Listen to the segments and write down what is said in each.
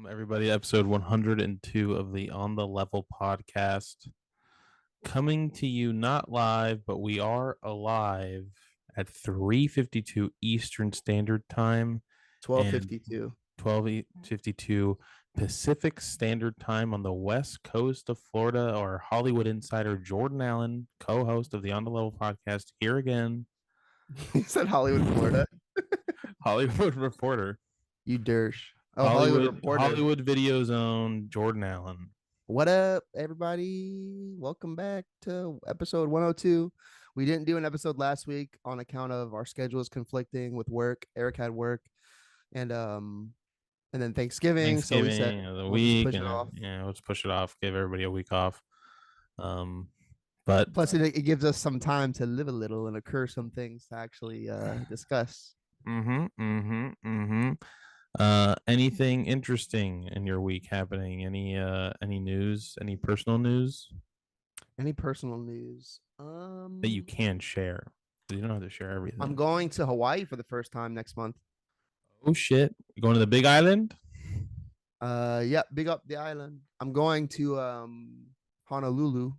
Everybody. Episode 102 of the On the Level podcast. Coming to you not live, but we are alive at 3:52 Eastern Standard Time and 12:52. 12:52 Pacific Standard Time on the west coast of Florida. Our Hollywood insider Jordan Allen, co-host of the On the Level podcast, here again. You said Hollywood, Florida. Hollywood reporter. You dirge. Oh, Hollywood reporter. Hollywood Video Zone, Jordan Allen. What up, everybody? Welcome back to episode 102. We didn't do an episode last week on account of our schedules conflicting with work. Eric had work, and then Thanksgiving. So we said the we'll week, push it off. Yeah, let's push it off. Give everybody a week off. But plus it gives us some time to live a little and occur some things to actually discuss. Anything interesting in your week happening? Any news? Any personal news? Any personal news? That you can share. You don't have to share everything. I'm going to Hawaii for the first time next month. Oh shit! You going to the Big Island? Yeah, big up the island. I'm going to Honolulu,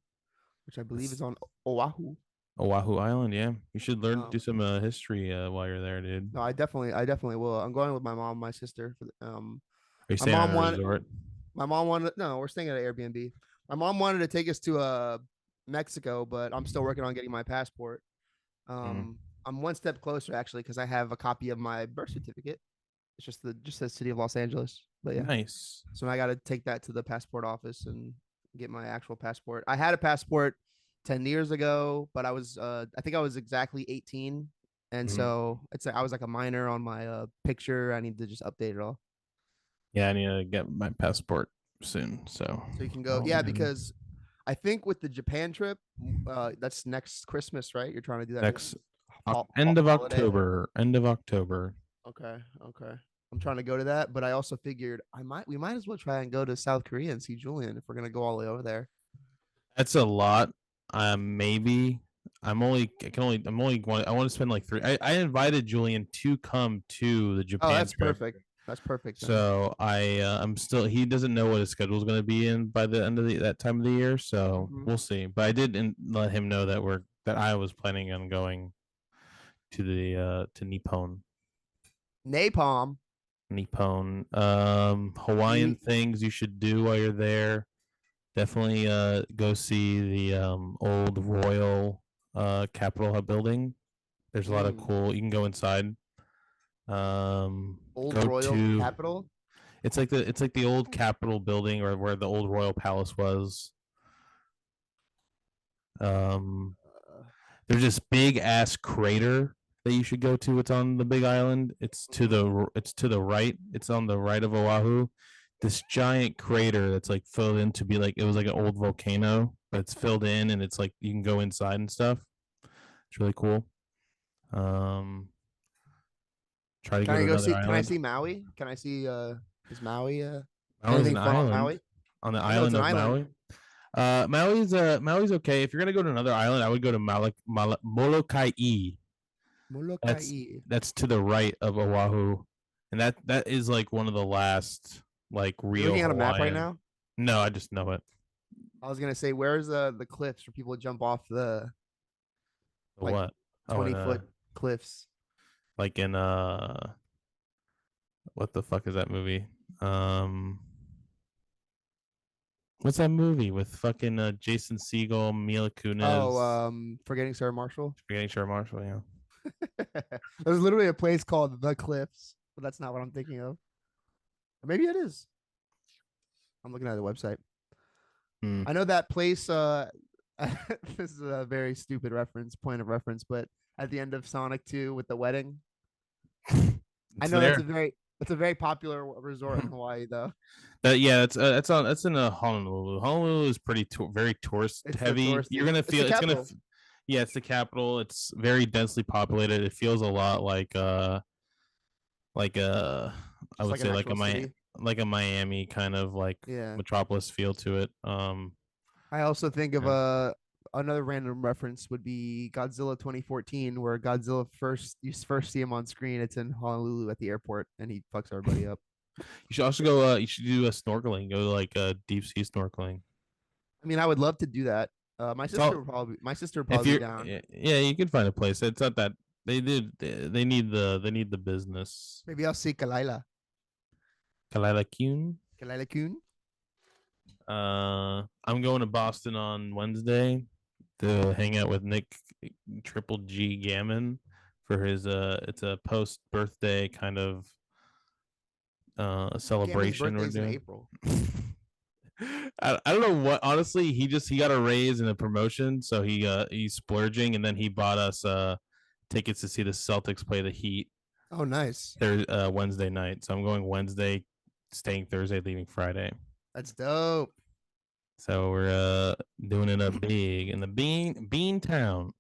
which I believe is on Oahu. Oahu Island, yeah. You should learn to do some history while you're there, dude. No, I definitely will. I'm going with my mom, my sister. For the, Are you staying at a resort? My mom wanted. No, we're staying at an Airbnb. My mom wanted to take us to Mexico, but I'm still working on getting my passport. I'm one step closer actually because I have a copy of my birth certificate. It's just the city of Los Angeles. But yeah, nice. So I got to take that to the passport office and get my actual passport. I had a passport 10 years ago, but I think I was exactly 18. And so I was like a minor on my picture. I need to just update it all. Yeah, I need to get my passport soon. So you can go. Yeah, because I think with the Japan trip, that's next Christmas, right? You're trying to do that next end of October. End of October. Okay. I'm trying to go to that, but I also figured we might as well try and go to South Korea and see Julian if we're gonna go all the way over there. That's a lot. Maybe I want to spend like 3. I invited Julian to come to the Japan. Oh, that's trip. perfect. That's perfect. So I'm still. He doesn't know what his schedule is going to be in by the end of that time of the year. So we'll see. But I did let him know that I was planning on going to the to Nippon. Hawaiian things you should do while you're there. Definitely go see the old Royal Capitol building. There's a lot of cool. You can go inside. Old Royal Capitol. It's like the old Capitol building or where the old Royal Palace was. There's this big ass crater that you should go to. It's on the Big Island. It's to the right. It's on the right of Oahu. This giant crater that's like filled in to be like it was like an old volcano, but it's filled in and it's like you can go inside and stuff. It's really cool. Try to go see. Can I see Maui? Can I see is Maui Maui's an island on the island of Maui? Maui's okay. If you're gonna go to another island, I would go to Molokai. That's to the right of Oahu, and that is like one of the last like real. You're looking at a map right now? No, I just know it. I was gonna say, where's the cliffs for people to jump off the what 20-foot cliffs? Like in what the fuck is that movie? What's that movie with fucking Jason Segel, Mila Kunis? Oh, Forgetting Sarah Marshall. Yeah. There's literally a place called The Cliffs, but that's not what I'm thinking of. Or maybe it is. I'm looking at the website. I know that place. This is a very stupid point of reference, but at the end of Sonic 2 with the wedding. I know it's a very popular resort in Hawaii, though. That's in Honolulu. Honolulu is very tourist heavy. You're gonna feel it's gonna. Yeah, it's the capital. It's very densely populated. It feels a lot like I would say like a Miami kind of like metropolis feel to it. I also think of another random reference would be Godzilla 2014, where Godzilla you first see him on screen. It's in Honolulu at the airport, and he fucks everybody up. You should also go. You should do a snorkeling. Go like deep sea snorkeling. I mean, I would love to do that. It's all My sister would if probably be you're down. yeah, you can find a place. It's not that they need the business. Maybe I'll see Kalila Kuhn. Kalila Kun. I'm going to Boston on Wednesday to hang out with Nick Triple G Gammon for his it's a post birthday kind of Gammon's celebration we're birthday's in doing. April. I don't know what honestly he got a raise and a promotion, so he's splurging, and then he bought us tickets to see the Celtics play the Heat. Oh, nice. Wednesday night. So I'm going Wednesday, staying Thursday, leaving Friday. That's dope. So we're doing it up big in the Bean Town.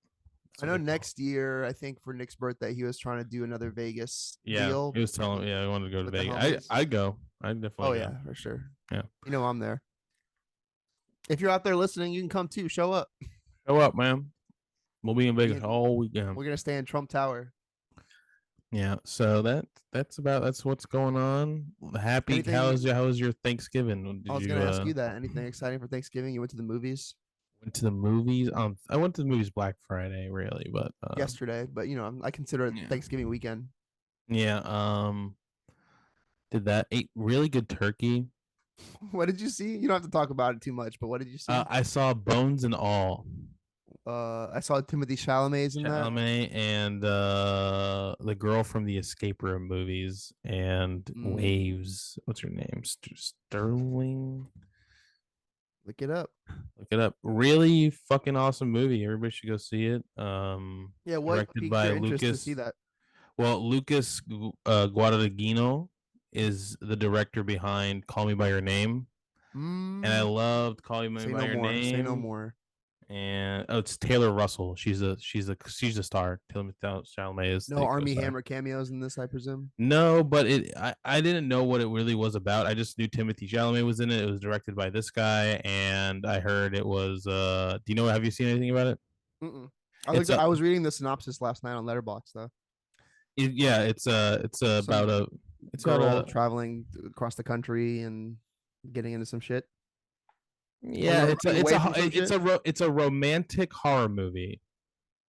I know next year, I think for Nick's birthday, he was trying to do another Vegas deal. He was telling me, I wanted to go to with the Vegas. I go. I definitely. Oh go. yeah, for sure. Yeah. You know I'm there. If you're out there listening, you can come too. Show up. Show up, man. We'll be in Vegas all weekend. We're gonna stay in Trump Tower. Yeah. So that's what's going on. Happy. How was your Thanksgiving? I was gonna ask you that. Anything exciting for Thanksgiving? You went to the movies? Went to the movies. I went to the movies Black Friday, really, but yesterday. But you know, I consider it Thanksgiving weekend. Yeah. Did that. Ate really good turkey. What did you see? You don't have to talk about it too much, but what did you see? I saw Bones and All. I saw Timothy Chalamet's in that. And the girl from the Escape Room movies and Waves. What's her name? Sterling. Look it up. Look it up. Really fucking awesome movie. Everybody should go see it. Yeah, what directed by Lucas. To see that? Well, Lucas Guadagnino is the director behind Call Me by Your Name, and I loved Call Me by Your Name. Say no more. And it's Taylor Russell. She's a star. Taylor Chalamet is no Army Hammer cameos in this, I presume. No, but I didn't know what it really was about. I just knew Timothy Chalamet was in it. It was directed by this guy, and I heard it was. Do you know? Have you seen anything about it? I was reading the synopsis last night on Letterboxd though. It's about a girl traveling across the country and getting into some shit. Yeah, it's a romantic horror movie.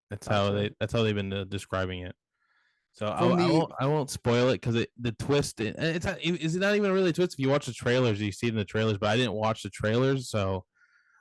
That's how they've been describing it. So I won't spoil it because the twist it's not even really a twist if you watch the trailers. You see it in the trailers, but I didn't watch the trailers, so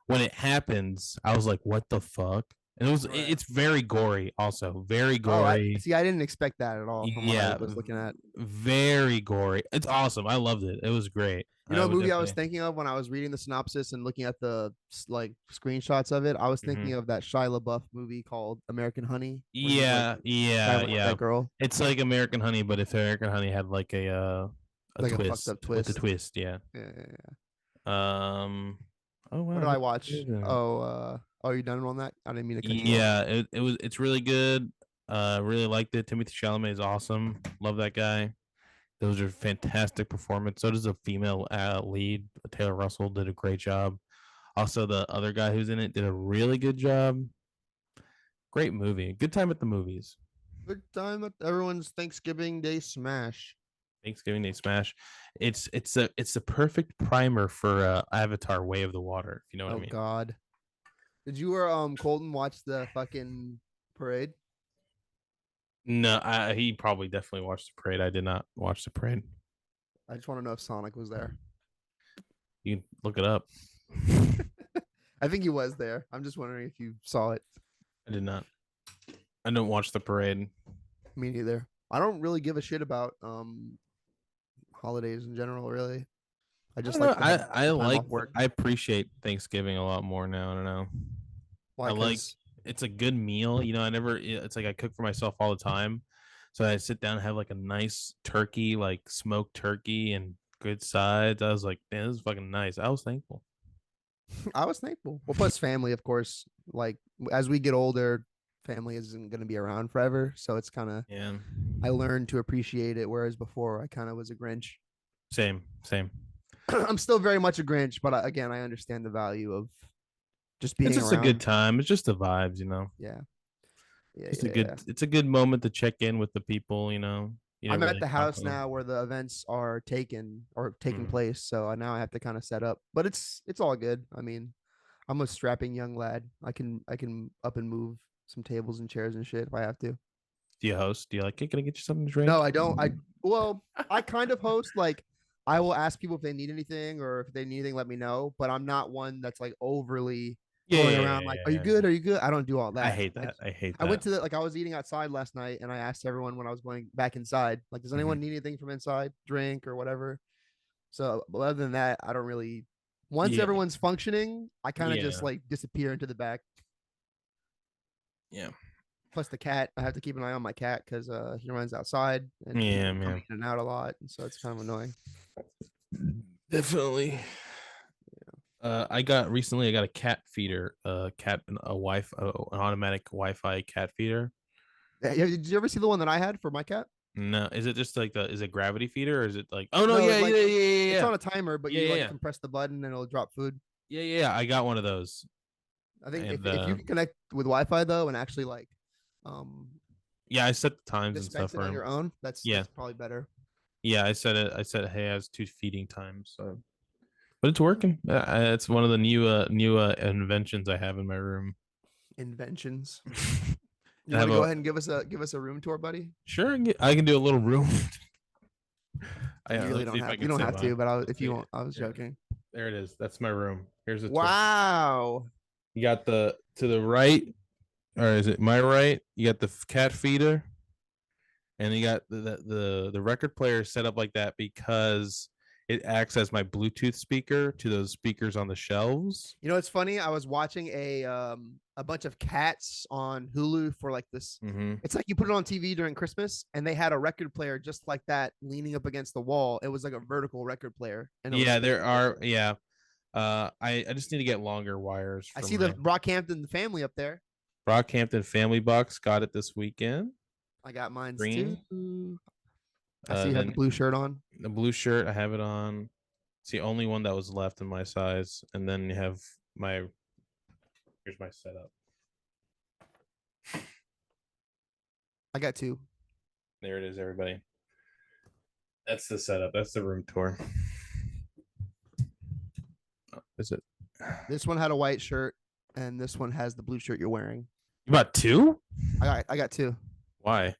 when it happens, I was like, "What the fuck?" And it's very gory, also very gory. See, I didn't expect that at all. From what I was looking at, very gory. It's awesome. I loved it. It was great. You know, a movie I was thinking of when I was reading the synopsis and looking at the screenshots of it. I was thinking of that Shia LaBeouf movie called American Honey. Yeah. That girl. It's like American Honey, but if American Honey had like a twist, a fucked up twist. With the twist, yeah. Oh wow. What did I watch? Oh, you done on that? I didn't mean to cut you off. It's really good. Really liked it. Timothy Chalamet is awesome. Love that guy. Those are fantastic performance. So does a female lead. Taylor Russell did a great job. Also, the other guy who's in it did a really good job. Great movie. Good time at the movies. Good time at everyone's Thanksgiving Day smash. Thanksgiving Day smash. It's a perfect primer for Avatar: Way of the Water. If you know what I mean. Oh God. Did you or Colton watch the fucking parade? No, he probably definitely watched the parade. I did not watch the parade. I just want to know if Sonic was there. You can look it up. I think he was there. I'm just wondering if you saw it. I did not. I don't watch the parade. Me neither. I don't really give a shit about holidays in general, really. I appreciate Thanksgiving a lot more now. I don't know. Why? It's a good meal. You know, it's like I cook for myself all the time. So I sit down and have like a nice turkey, like smoked turkey and good sides. I was like, man, this is fucking nice. I was thankful. Well, plus family, of course. Like as we get older, family isn't going to be around forever. So it's kind of, I learned to appreciate it. Whereas before I kind of was a Grinch. Same. I'm still very much a Grinch, but again, I understand the value of just being. It's just around. A good time. It's just the vibes, you know. Yeah. It's a good moment to check in with the people, you know. I'm at really the talk house to them. now where the events are taking Mm. place. So now I have to kind of set up, but it's all good. I mean, I'm a strapping young lad. I can up and move some tables and chairs and shit if I have to. Do you host? Do you like, hey, can I get you something to No, drink? I don't. I kind of host. Like, I will ask people if they need anything or if they need anything, let me know. But I'm not one that's like overly Yeah, going yeah, yeah, around like, yeah, "Are you yeah, good? yeah. Are you good?" I don't do all I that. hate that. I hate I went that. to I was eating outside last night and I asked everyone when I was going back inside, like, does Hmm. anyone need anything from inside, drink or whatever? So, but other than that, I don't really. Once Yeah, everyone's functioning, I kind of just yeah, like disappear into the back. yeah, Plus the cat, I have to keep an eye on my cat because he runs outside and yeah, people come man. in and out a lot, and so it's kind of annoying. Definitely. I got recently. I got a cat feeder. An automatic Wi-Fi cat feeder. Did you ever see the one that I had for my cat? No, is it just like is it gravity feeder or is it like? Oh no, No, yeah, yeah, yeah, yeah, it's yeah, on a timer, but yeah, you yeah, like yeah, can press the button and it'll drop food. yeah, yeah, yeah. I got one of those, I think and if you can connect with Wi-Fi though and actually like um yeah, I set the times and stuff dispense it for on him. your own, that's Yeah, probably better. yeah, I said it. I said, hey, I has two feeding times, so but it's working. It's one of the new inventions I have in my room. Inventions. You I want have to go a ahead and give us a room tour, buddy? sure. I can do a little room. You Let really me see don't if I have you can don't set have mine. to, but Let's if you see. want, I was Here, joking. there it is. That's my room. Here's a tour. Wow. You got the to the right, or is it my right? You got the cat feeder, and you got the record player set up like that because it acts as my Bluetooth speaker to those speakers on the shelves. You know, it's funny. I was watching a bunch of cats on Hulu for like this. Mm-hmm. It's like you put it on TV during Christmas, and they had a record player just like that leaning up against the wall. It was like a vertical record player, and it was Yeah, spinning there real are. quick. Yeah, I just need to get longer wires I for see the my Brockhampton family up there. Brockhampton family box. Got it this weekend. I got mine's too. Green. I see you have the Then blue shirt on. the blue shirt. I have it on. It's the only one that was left in my size. And then you have my. Here's my setup. I got two. There it is, everybody. That's the setup. That's the room tour. Oh, is it? This one had a white shirt, and this one has the blue shirt you're wearing. You bought two? I got two. Why?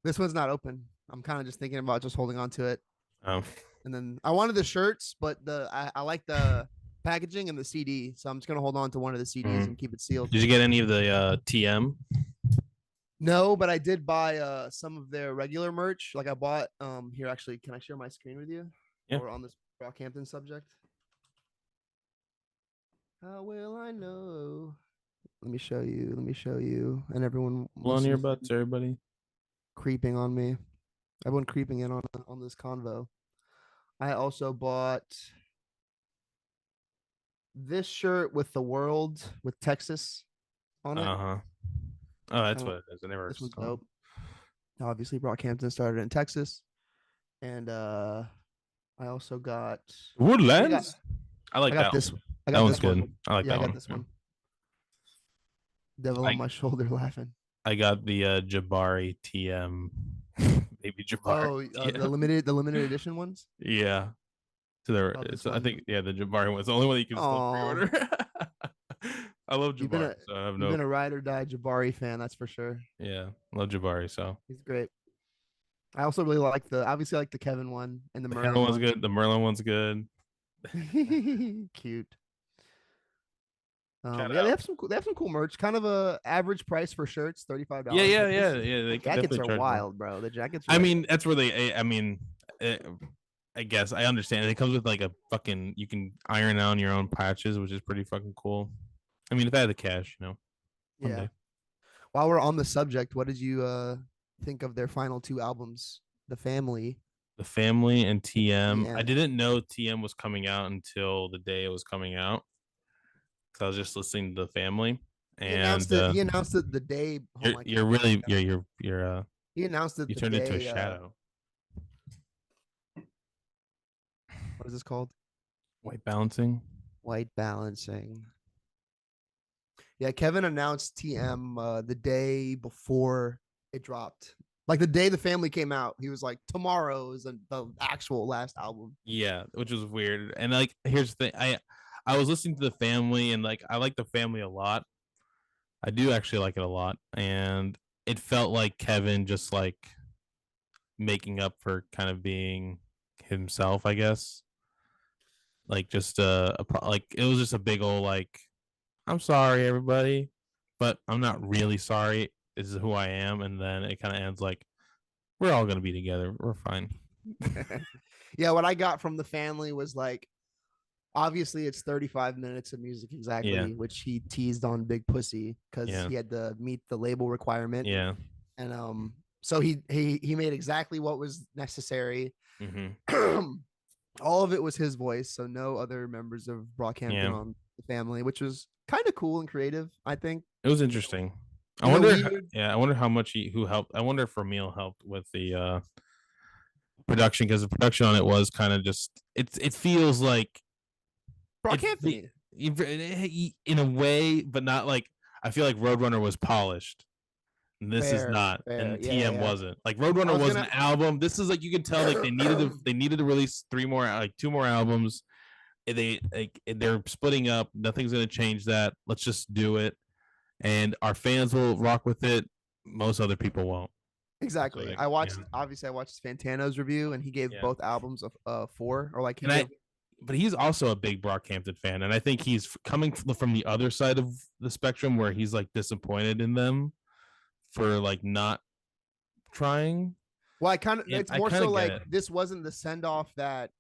This one's not open. I'm kind of just thinking about just holding on to it. Um, And then I wanted the shirts, but I like the packaging and the CD, so I'm just gonna hold on to one of the CDs and keep it sealed. Did you get any of the TM? No, but I did buy some of their regular merch. Like I bought here actually, can I share my screen with you? Yeah. While we're on this Brockhampton subject. How will I know? Let me show you. Let me show you. And everyone Blow on your listening butts, everybody. creeping on me. Everyone creeping in on this convo. I also bought this shirt with the world with Texas on it. Uh huh. Oh, that's Kind of what it is. I never this was saw. dope. Obviously, Brockhampton started in Texas, and I also got I got Woodlands. I I like got that this one. I That got one's this good. one. I like Yeah, I that got one. this Yeah. one. Devil on I my shoulder laughing. I got the Jabari TM. Maybe Jabari Oh, TM. the limited edition ones. Yeah. To the Love this it's, I one. think yeah, the Jabari one's the only one that you can still Oh, pre-order. I love Jabari, so I have you've no been a ride or die Jabari fan, that's for sure. yeah, I love Jabari. So He's great. I also really like obviously like the Kevin one and the the Kevin Merlin one's one. good. The Merlin one's good. Cute. Shout Yeah, out. they have some cool merch. Kind of a average price for shirts, Yeah, $35. yeah, But yeah, yeah. the They could jackets definitely are charge more. wild, bro. The jackets I are mean, that's where they. I mean, I guess I understand. It comes with like a fucking. You can iron on your own patches, which is pretty fucking cool. I mean, if I had the cash, one yeah. day. While we're on the subject, what did you think of their final two albums, The Family The Family and and TM. I TM? didn't know TM was coming out until the day it was coming out. Cause I was just listening to The Family, and He announced it the day. Oh, my you're camera really went down. He announced it you the turned into a day. shadow. What is this called? White balancing. White balancing. Yeah, Kevin announced TM the day before it dropped. Like the day the family came out, he was like, tomorrow is the actual last album. Yeah, which was weird. And like, here's the thing: I was listening to the family, and like, I like the family a lot. I do actually like it a lot, and it felt like Kevin just like making up for kind of being himself, I guess. Like just like it was just a big old like, I'm sorry everybody, but I'm not really sorry. This is who I am, and then it kind of ends like, we're all gonna be together. We're fine. Yeah, what I got from the family was like, obviously it's 35 minutes of music Yeah, exactly, which he teased on Big Pussy because yeah, he had to meet the label requirement. yeah. And so he made exactly what was necessary. Mm-hmm. All of it was his voice, so no other members of Brockhampton Yeah, on the family, which was kind of cool and creative, I think. it was interesting. I In a wonder. weird Yeah, I wonder how much who helped. I wonder if Ramil helped with the production, because the production on it was kind of just. It feels like it Brockhampton. in a way, but not like. I feel like Roadrunner was polished. And this is Fair, not, fair. and Yeah, yeah, TM yeah. wasn't. Like I Roadrunner was was an gonna album. This is like, you can tell like they needed to release three more, like two more albums. They like, they're splitting up. Nothing's gonna change that. Let's just do it, and our fans will rock with it. Most other people won't. That's what exactly. I, I yeah, watched obviously I watched Fantano's review and he gave yeah. both albums a four, or like he And I, gave. but he's also a big Brockhampton fan, and I think he's coming from the other side of the spectrum, where he's like disappointed in them for like not trying. Well, I kind of And it's I more kind so of get like it. this wasn't the send off that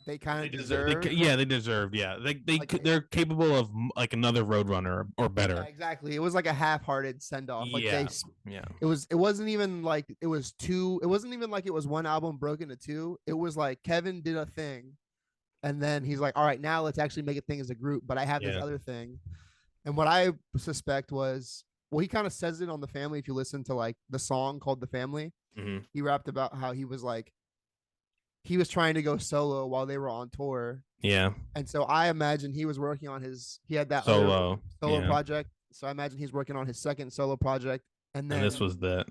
they kind They of deserve. They, deserved. yeah, they deserved. Yeah, Like they're capable of like another Roadrunner or yeah, better. exactly. It was like a half-hearted send off. Like Yeah, yeah, it wasn't even like it was two. It wasn't even like it was one album broken into two. It was like Kevin did a thing, and then he's like, "All right, now let's actually make a thing as a group." But I have this yeah. other thing, and what I suspect was, well, he kind of says it on the family. If you listen to like the song called "The Family," Mm-hmm. he rapped about how he was like he was trying to go solo while they were on tour. Yeah, And so I imagine he was working on he had that other solo. solo Yeah, project. So I imagine he's working on his second solo project. And and this then was that,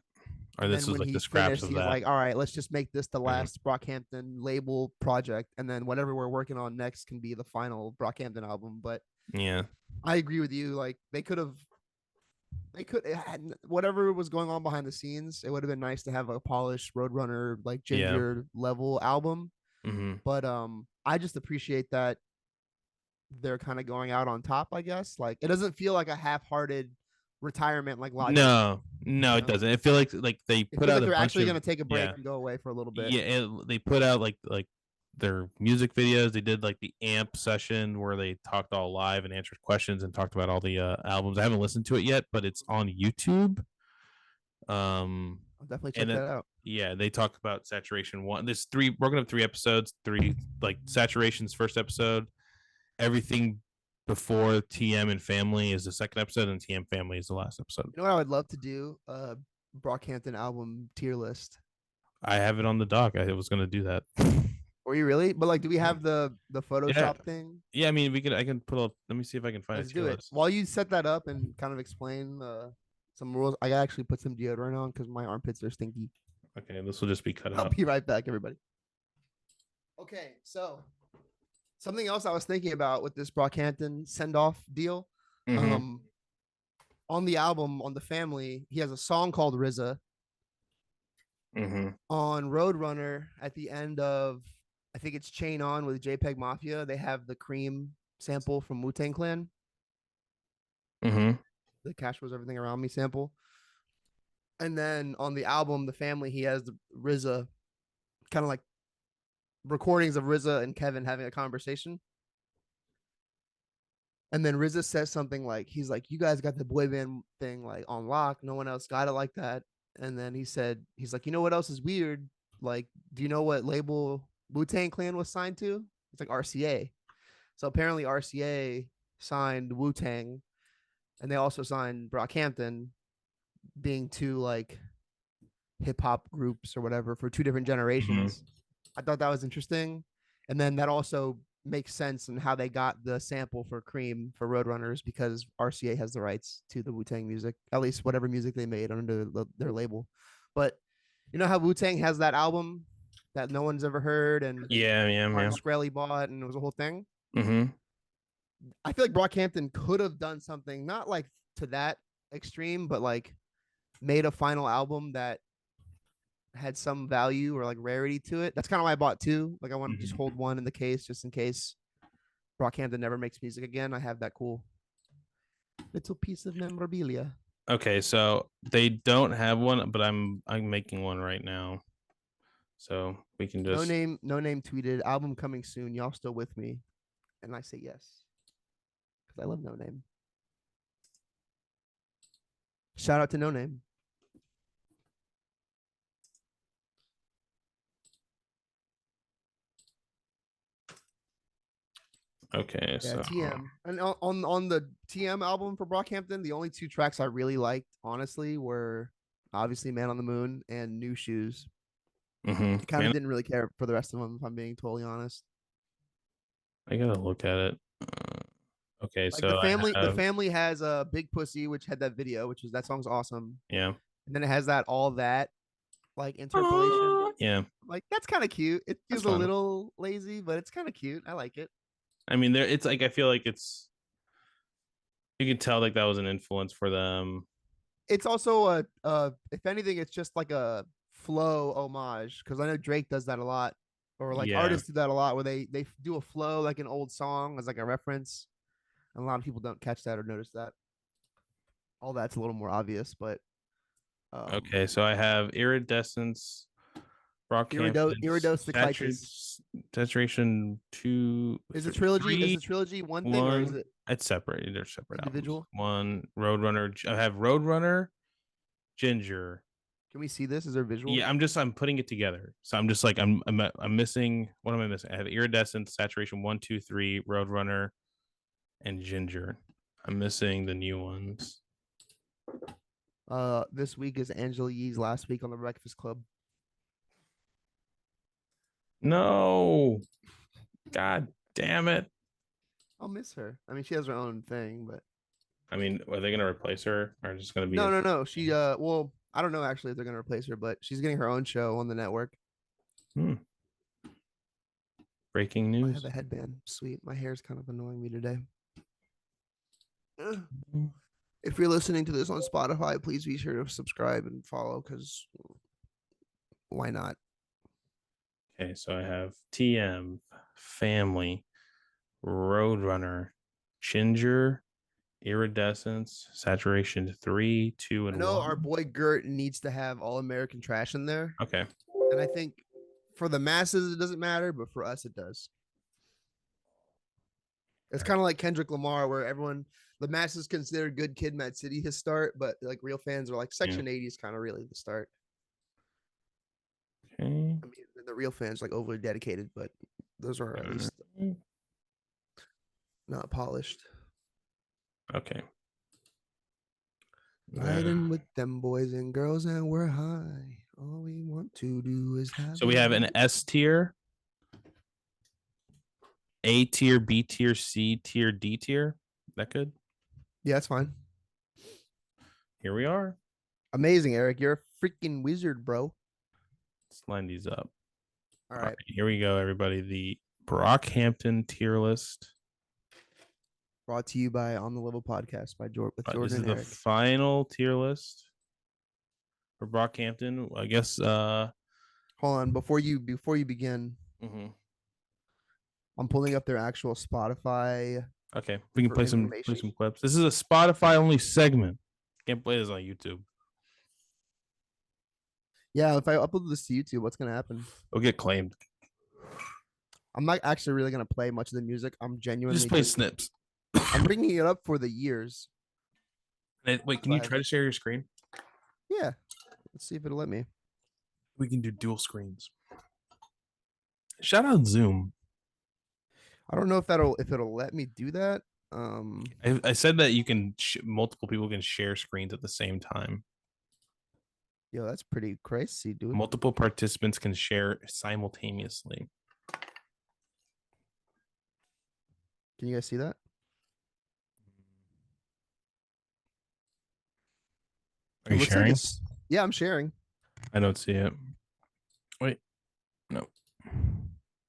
or and this then was when like the he scraps finished, of he's that. like, all right, let's just make this the Yeah, last Brockhampton label project. And then whatever we're working on next can be the final Brockhampton album. But yeah, I agree with you. Like they could whatever was going on behind the scenes, it would have been nice to have a polished Roadrunner like yeah. Ginger level album. Mm-hmm. But I just appreciate that they're kind of going out on top, I guess. Like it doesn't feel like a half-hearted retirement like Logic, No, no, you it know. doesn't. I feel like they It put feels like out a they're bunch actually of, going to take a break yeah, and go away for a little bit. yeah. They put out like their music videos. They did like the amp session where they talked all live and answered questions and talked about all the albums. I haven't listened to it yet, but it's on YouTube. Um, I'll definitely check and it, that out. yeah, they talk about Saturation One. There's three, broken up three episodes. Three, like Saturation's first episode. Everything before TM and Family is the second episode, and TM Family is the last episode. You know what I would love to do? Brockhampton album tier list. I have it on the dock. I was going to do that. Were you really? But like, do we have the Yeah, Photoshop thing? yeah. I mean, we can. I can put up. Let me see if I can find a Let's do tier it. list. While you set that up and kind of explain some rules, I actually put some deodorant on because my armpits are stinky. Okay, this will just be cut I'll out. be right back, everybody. Okay, so something else I was thinking about with this Brockhampton send off deal. Mm-hmm. On the album, on the family, he has a song called RZA. Mm-hmm. On Roadrunner, at the end of, I think it's Chain On with JPEG Mafia, they have the Cream sample from Wu-Tang Clan. Mm-hmm. The Cash Was Everything Around Me sample. And then on the album, The Family, he has the RZA, kind of like recordings of RZA and Kevin having a conversation. And then RZA says something like, he's like, you guys got the boy band thing like on lock. No one else got it like that. And then he said, he's like, you know what else is weird? Like, do you know what label Wu-Tang Clan was signed to? It's like RCA. So apparently RCA signed Wu-Tang, and they also signed Brockhampton, being two like hip hop groups or whatever for two different Mm-hmm. generations. I thought that was interesting. And then that also makes sense in how they got the sample for Cream for Roadrunners, because RCA has the rights to the Wu-Tang music, at least whatever music they made under their label. But You know how Wu-Tang has that album that no one's ever heard and Yeah. Martin Shkreli bought and it was a whole thing? Mm-hmm. I feel like Brockhampton could have done something not like to that extreme, but like made a final album that had some value or like rarity to it. That's kind of why I bought two. Like I want to just hold one in the case just in case Brockhampton never makes music again. I have that cool little piece of memorabilia. Okay, so they don't have one, but I'm making one right now. So we can just No name tweeted album coming soon. Y'all still with me? And I say yes because I love No Name. Shout out to No Name. okay. Yeah, So TM. And on the TM album for Brockhampton, the only two tracks I really liked, honestly, were obviously Man on the Moon and New Shoes. I kind of man, didn't really care for the rest of them, if I'm being totally honest. I gotta look at it. Okay, Like so I the have family has a Big Pussy, which had that video, which is that song's awesome. yeah. And then it has that all that like interpolation. Yeah, Like that's kind of cute. It that's feels a fun. little lazy, but it's kind of cute. I like it. I mean, there it's like I feel like it's you can tell like that was an influence for them. It's also a if anything, it's just like a flow homage because I know Drake does that a lot, or like Yeah. artists do that a lot, where they do a flow like an old song as like a reference, and a lot of people don't catch that or notice that. All that's a little more obvious, but Okay, so I have iridescence, Brockhampton, Iridos the Clitus. saturation two, Is the trilogy three, one thing or is one. it It's separate. They're separate albums. individual? One Roadrunner. I have Roadrunner, Ginger. Can we see this? Is there visual? Yeah, I'm putting it together. So I'm just like I'm missing. What am I missing? I have iridescence, saturation one, two, three, Roadrunner, and Ginger. I'm missing the new ones. This week is Angela Yee's last week on the Breakfast Club. No, God damn it. I'll miss her. I mean, she has her own thing, but I mean, are they gonna replace her or just gonna be no. She well, I don't know actually if they're gonna replace her, but she's getting her own show on the network. Hmm. Breaking I have news. a headband. Sweet. My hair's kind of annoying me today. If you're listening to this on Spotify, please be sure to subscribe and follow because why not? Okay, so I have TM, Family, Roadrunner, Ginger, Iridescence, Saturation 3, 2, I and know 1. our boy Gert needs to have All American Trash in there. Okay. And I think for the masses, it doesn't matter, but for us, it does. It's kind of like Kendrick Lamar, where the masses consider Good Kid, Mad City his start, but like real fans are like Section 80 is kind of really the start. Okay. I mean, the real fans like overly dedicated, but those are at least not polished. Okay. Riding with them boys and girls, and we're high. All we want to do is have. So we have an S tier, A tier, B tier, C tier, D tier. That good? Yeah, that's fine. Here we are. Amazing, Eric. You're a freaking wizard, bro. Let's line these up. All right. Here we go, everybody. The Brockhampton tier list. Brought to you by On the Level Podcast by Jordan. This is and the Eric. final tier list for Brockhampton. I guess. Hold on, before you begin, I'm pulling up their actual Spotify. Okay, we can play some clips. This is a Spotify only segment. Can't play this on YouTube. Yeah, if I upload this to YouTube, what's gonna happen? It'll get claimed. I'm not actually really gonna play much of the music. I'm genuinely just play snips. I'm bringing it up for the years. Wait, can you try to share your screen? Yeah, let's see if it'll let me. We can do dual screens. Shout out Zoom. I don't know if it'll let me do that. I said that you can multiple people can share screens at the same time. Yo, that's pretty crazy, dude. Multiple participants can share simultaneously. Can you guys see that? Are you sharing? Yeah, I'm sharing. I don't see it. Wait, no,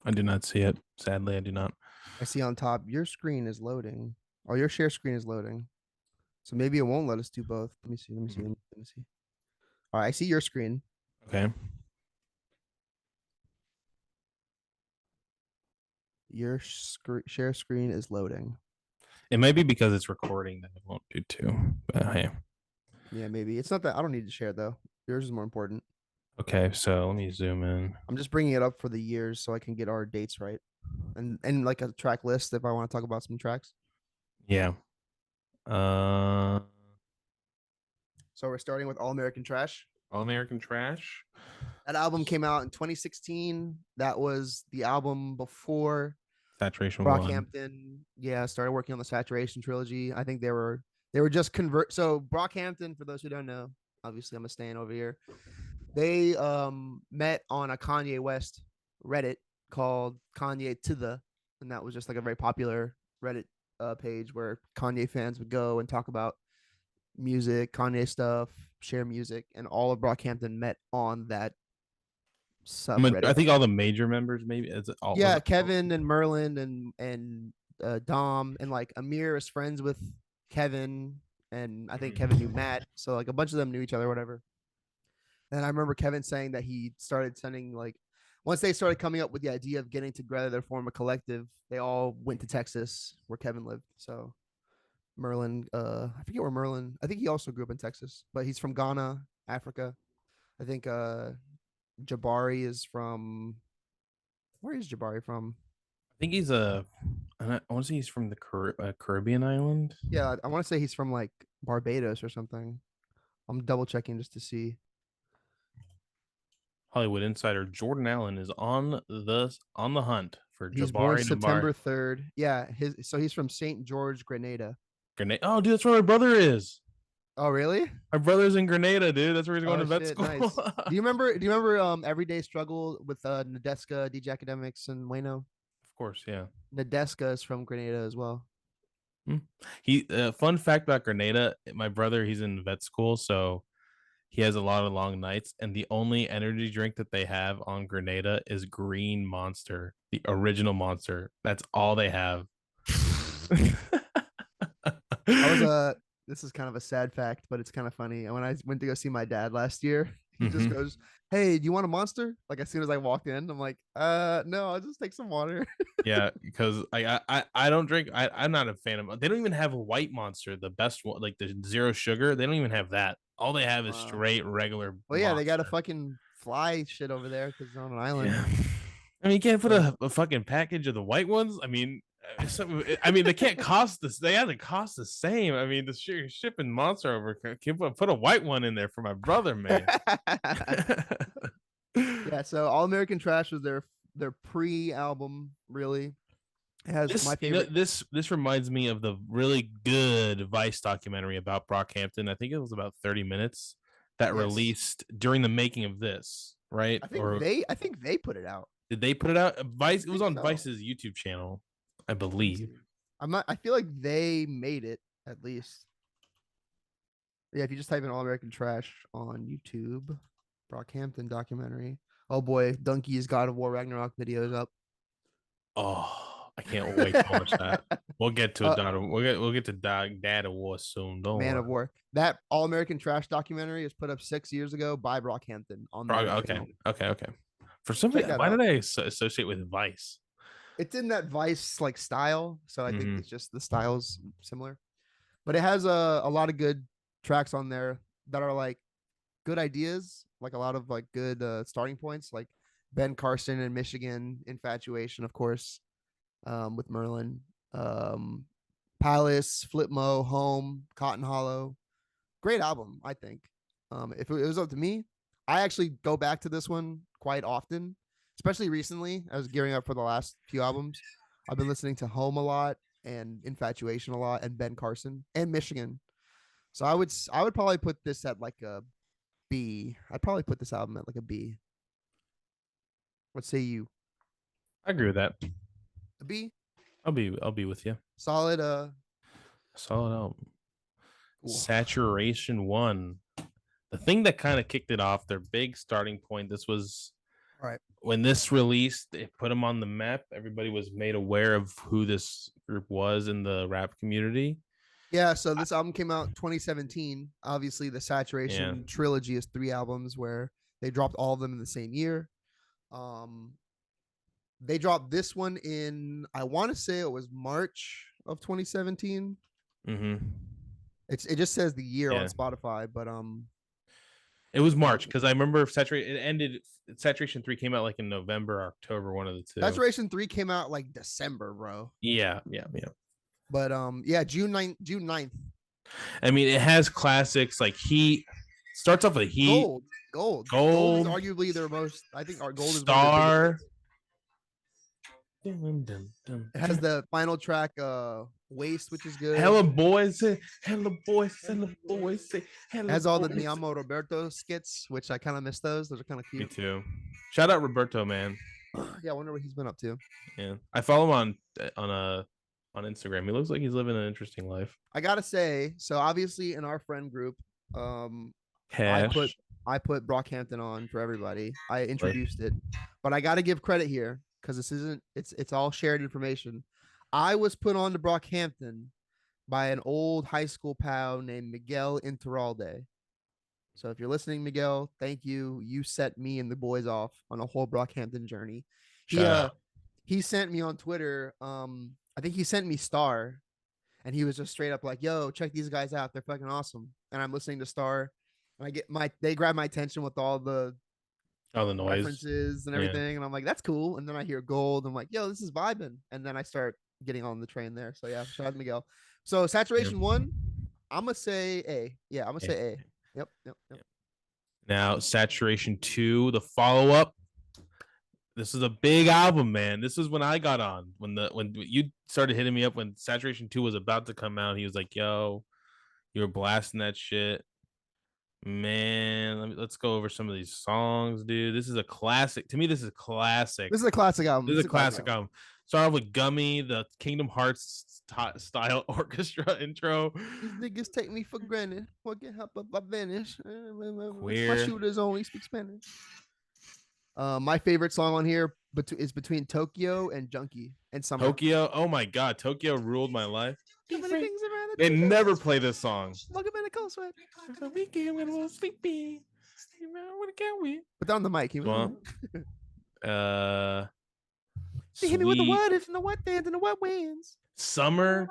I do not see it. Sadly, I do not. I see on top your screen is loading. Oh, your share screen is loading. So maybe it won't let us do both. Let me see. Let me see. Let me see. All right, I see your screen. Okay. Your share screen is loading. It might be because it's recording that it won't do too. But hey. Yeah, maybe it's not that I don't need to share though. Yours is more important. Okay, so let me zoom in. I'm just bringing it up for the years so I can get our dates right, and like a track list if I want to talk about some tracks. Yeah. Uh, So we're starting with All American Trash. All American Trash. That album came out in 2016. That was the album before Saturation One. Brockhampton. Yeah, started working on the Saturation trilogy. I think they were just convert. So Brockhampton, for those who don't know, obviously I'm a staying over here. They met on a Kanye West Reddit called Kanye to the, and that was just like a very popular Reddit page where Kanye fans would go and talk about music, Kanye stuff, share music, and all of Brockhampton met on that I subreddit. think all the major members maybe is it all was Yeah, it all? Kevin and Merlin and Dom and like Amir is friends with Kevin, and I think Kevin knew Matt, so like a bunch of them knew each other, whatever. And I remember Kevin saying that he started sending like once they started coming up with the idea of getting together to form a collective, they all went to Texas where Kevin lived. So Merlin, I forget where Merlin. I think he also grew up in Texas, but he's from Ghana, Africa. I think Jabari is from where is Jabari from? I think he's a. I want to say he's from the Caribbean island. Yeah, I want to say he's from like Barbados or something. I'm double checking just to see. Hollywood Insider Jordan Allen is on the hunt for He's born Jabari Jabari September 3rd. Yeah, he's from St. George, Grenada. Grenada. Oh, dude, that's where my brother is. Oh, really? My brother's in Grenada, dude. That's where he's going Oh to vet shit, school. nice. Do you remember Everyday Struggle with Nadeska, DJ Academics, and Wayno? Of course, yeah. Nadeska is from Grenada as well. He fun fact about Grenada, my brother, he's in vet school, so he has a lot of long nights, and the only energy drink that they have on Grenada is Green Monster, the original Monster. That's all they have. I was this is kind of a sad fact, but it's kind of funny. When I went to go see my dad last year, he just Mhm. goes, "Hey, do you want a Monster?" Like as soon as I walked in, I'm like, no, I'll just take some water." Yeah, because I don't drink. I'm not a fan of. They don't even have a white Monster, the best one, like the zero sugar. They don't even have that. All they have is straight regular Well, yeah, they got a Monster. fucking fly shit over there because they're on an island. Yeah, I mean, you can't put So a fucking package of the white ones. I mean, I mean, they can't cost this. They have to cost the same. I mean, the shipping Monster over. Can put a white one in there for my brother, man. yeah, so All American Trash was their pre-album, really. It has my favorite. This reminds me of the really good Vice documentary about Brockhampton. I think it was about 30 minutes that Yes. released during the making of this, right? Or I think they put it out. did they put it out? I Vice, it was think on so. Vice's YouTube channel, I Let me believe. see. I feel like they made it at least. Yeah, if you just type in All American Trash on YouTube, Brockhampton documentary. Oh boy, Donkey's God of War Ragnarok videos up. Oh, I can't wait to watch that. We'll get to it, uh, Dad. We'll get to Dad of War soon. Don't Man of worry. War. That All American Trash documentary was put up 6 years ago by Brockhampton on their Okay, channel. okay. For some Check reason, that why out. did I associate with Vice? It's in that Vice like style, so I think Mm-hmm. it's just the styles similar. But it has a lot of good tracks on there that are like good ideas, like a lot of like good starting points, like Ben Carson and Michigan, Infatuation, of course, with Merlin, um, Palace, Flipmo, Home, Cotton Hollow. Great album, I think. If it was up to me, I actually go back to this one quite often, especially recently. I was gearing up for the last few albums. I've been listening to Home a lot and Infatuation a lot and Ben Carson and Michigan. So I would probably put this at like a B. I'd probably put this album at like a B. What say you? I agree with that. A B? I'll be with you. Solid Solid album. cool. Saturation One. the thing that kind of kicked it off, their big starting point. This was Right. when this released. It put them on the map. Everybody was made aware of who this group was in the rap community. Yeah, so this album came out 2017. Obviously, the Saturation Yeah. trilogy is 3 albums where they dropped all of them in the same year. They dropped this one in, I want to say it was March of 2017. Mm-hmm. It just says the year on Yeah. Spotify, but It was March because I remember Saturation. It ended. Saturation 3 came out like in November, or October, one of the two. Saturation 3 came out like December, bro. Yeah. But yeah, June 9th. I mean, it has classics like Heat. Starts off with Heat. Gold is arguably their most. I think our Gold is one of their biggest hits. It has the final track, Waste, which is good. Hella boys. It has all the Mi Amo Roberto skits, which I kind of miss those. Those are kind of cute. Me too. Shout out Roberto, man. Yeah, I wonder what he's been up to. Yeah, I follow him on Instagram. He looks like he's living an interesting life. I gotta say, so obviously in our friend group, I put Brockhampton on for everybody. I introduced it, but I gotta give credit here because this isn't. It's all shared information. I was put on to Brockhampton by an old high school pal named Miguel Interalde. So if you're listening, Miguel, thank you. You set me and the boys off on a whole Brockhampton journey. He sent me on Twitter. I think he sent me Star, and he was just straight up like, "Yo, check these guys out. They're fucking awesome." And I'm listening to Star, and they grab my attention with all the noise references and everything, and I'm like, "That's cool." And then I hear Gold. I'm like, "Yo, this is vibing." And then I start getting on the train there. So yeah, shout out to Miguel. So Saturation 1, I'm gonna say A. Yeah, I'm gonna say A. Yep. Now Saturation 2, the follow-up. This is a big album, man. This is when I got on. When you started hitting me up when Saturation 2 was about to come out, he was like, "Yo, you were blasting that shit." Man, let's go over some of these songs, dude. This is a classic. To me, this is a classic. This is a classic album. This is a classic album. Start off with Gummy, the Kingdom Hearts style orchestra intro. These niggas take me for granted. What can help if I vanish? Queer. My shooters only speak Spanish. My favorite song on here is between Tokyo and Junkie and Summer. Tokyo, oh my god, Tokyo ruled my life. They never play this song. Welcome in a cold sweat. Sleepy. Put down the mic. They hit me with the what ifs and the what thens and the what wins. Summer.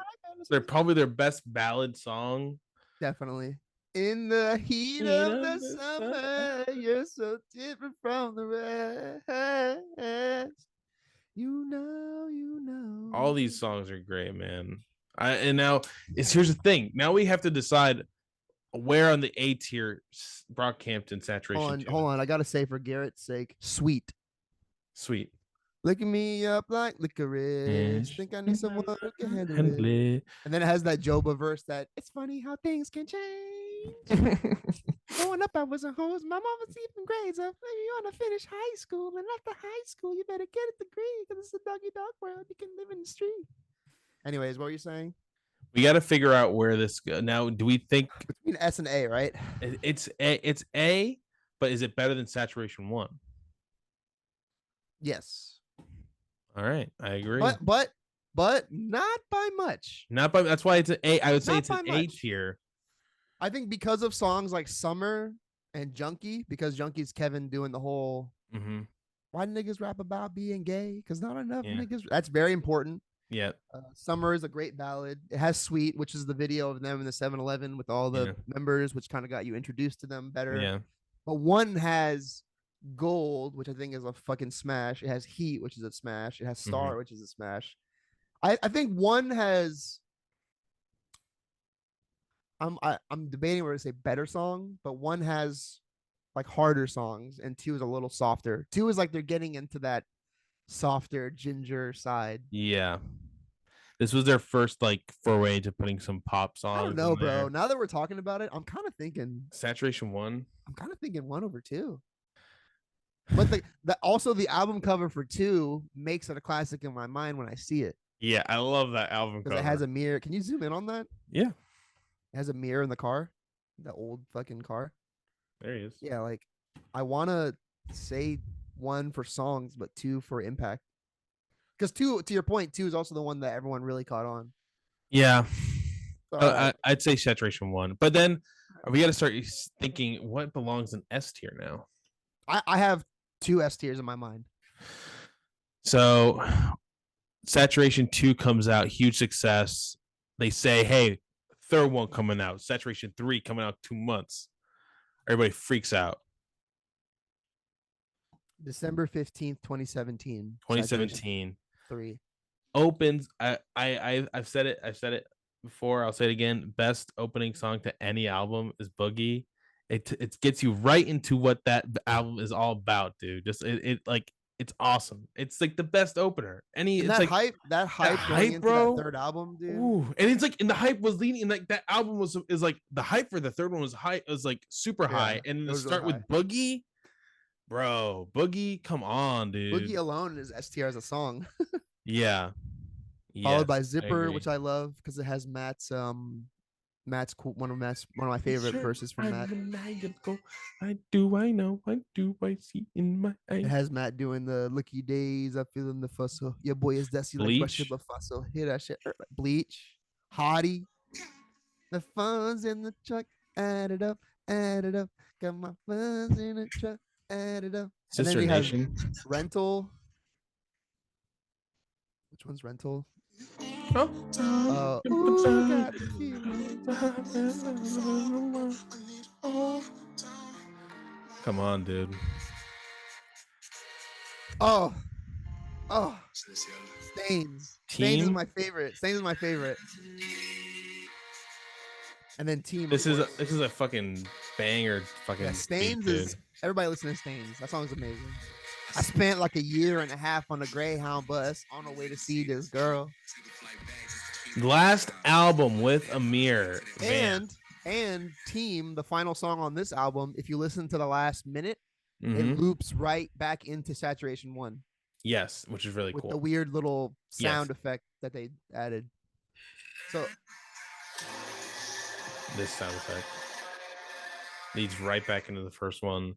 They're probably their best ballad song. Definitely. In the heat of the summer, you're so different from the rest. You know. All these songs are great, man. Here's the thing. Now we have to decide where on the A tier Brockhampton Saturation. Hold on. I gotta say for Garrett's sake, sweet. Licking me up like licorice. Think I need someone who can handle it. And then it has that Joba verse that it's funny how things can change. Growing up, I was a hose. My mom was even grades up. You want to finish high school, and after high school, you better get a degree because it's a doggy dog world. You can live in the street. Anyways, what were you saying? We got to figure out where this goes. Now, do we think between S and A, right? It's A, but is it better than Saturation 1? Yes. All right, I agree. But not by much. That's why it's an A. I would say it's an A tier. I think because of songs like Summer and Junkie, because Junkie's Kevin doing the whole why niggas rap about being gay? Because not enough niggas. That's very important. Yeah. Summer is a great ballad. It has Sweet, which is the video of them in the 7-Eleven with all the members, which kind of got you introduced to them better. Yeah. But one has Gold, which I think is a fucking smash. It has Heat, which is a smash. It has Star, which is a smash. I think one has I'm debating whether to say better song, but one has like harder songs and 2 is a little softer. 2 is like they're getting into that softer ginger side. Yeah. This was their first like foray to putting some pop songs. I don't know, bro. Now that we're talking about it, I'm kind of thinking Saturation 1. I'm kind of thinking 1 over 2. But also the album cover for 2 makes it a classic in my mind when I see it. Yeah, I love that album cover. Because it has a mirror. Can you zoom in on that? Yeah. It has a mirror in the car. The old fucking car. There he is. Yeah, like I want to say one for songs, but two for impact. Because two, to your point, two is also the one that everyone really caught on. Yeah. All right. I'd say Saturation 1. But then we got to start thinking what belongs in S tier now. I have two S tiers in my mind. So Saturation 2 comes out, huge success. They say, hey, third one coming out, Saturation 3 coming out 2 months. Everybody freaks out. December 15th, 2017. 2017 3 opens. I've said it before. I'll say it again. Best opening song to any album is Boogie. It gets you right into what that album is all about, dude. Just it like it's awesome. It's like the best opener. And It's like that hype going into bro. that third album, dude. Ooh, and it's like, and the hype was leading, and like that album is like the hype for the third one was high, it was like super high, and to start with Boogie, bro, Boogie, come on, dude. Boogie alone is S tier as a song. Yeah. Followed by Zipper, which I love because it has Matt's cool, one of my favorite verses from Matt. I do, I know, I do, I see in my eyes. It has Matt doing the Lucky Days, I feel in the fussle. Your boy is dusty like Russia, but fussle. Hear that shit. Bleach, Hottie. The funds in the truck, add it up, add it up. Got my funds in the truck, add it up. Sister and then Nation. Rental. Which one's Rental? Come on, dude. Oh. Stains. Stains is my favorite. And then Team. This is a fucking banger. Fucking Stains is everybody listen to Stains. That song's amazing. I spent like a year and a half on a Greyhound bus on the way to see this girl. Last album with Amir. And Team, the final song on this album, if you listen to the last minute, it loops right back into Saturation 1. Yes, which is really cool. With the weird little sound effect that they added. So this sound effect leads right back into the first one.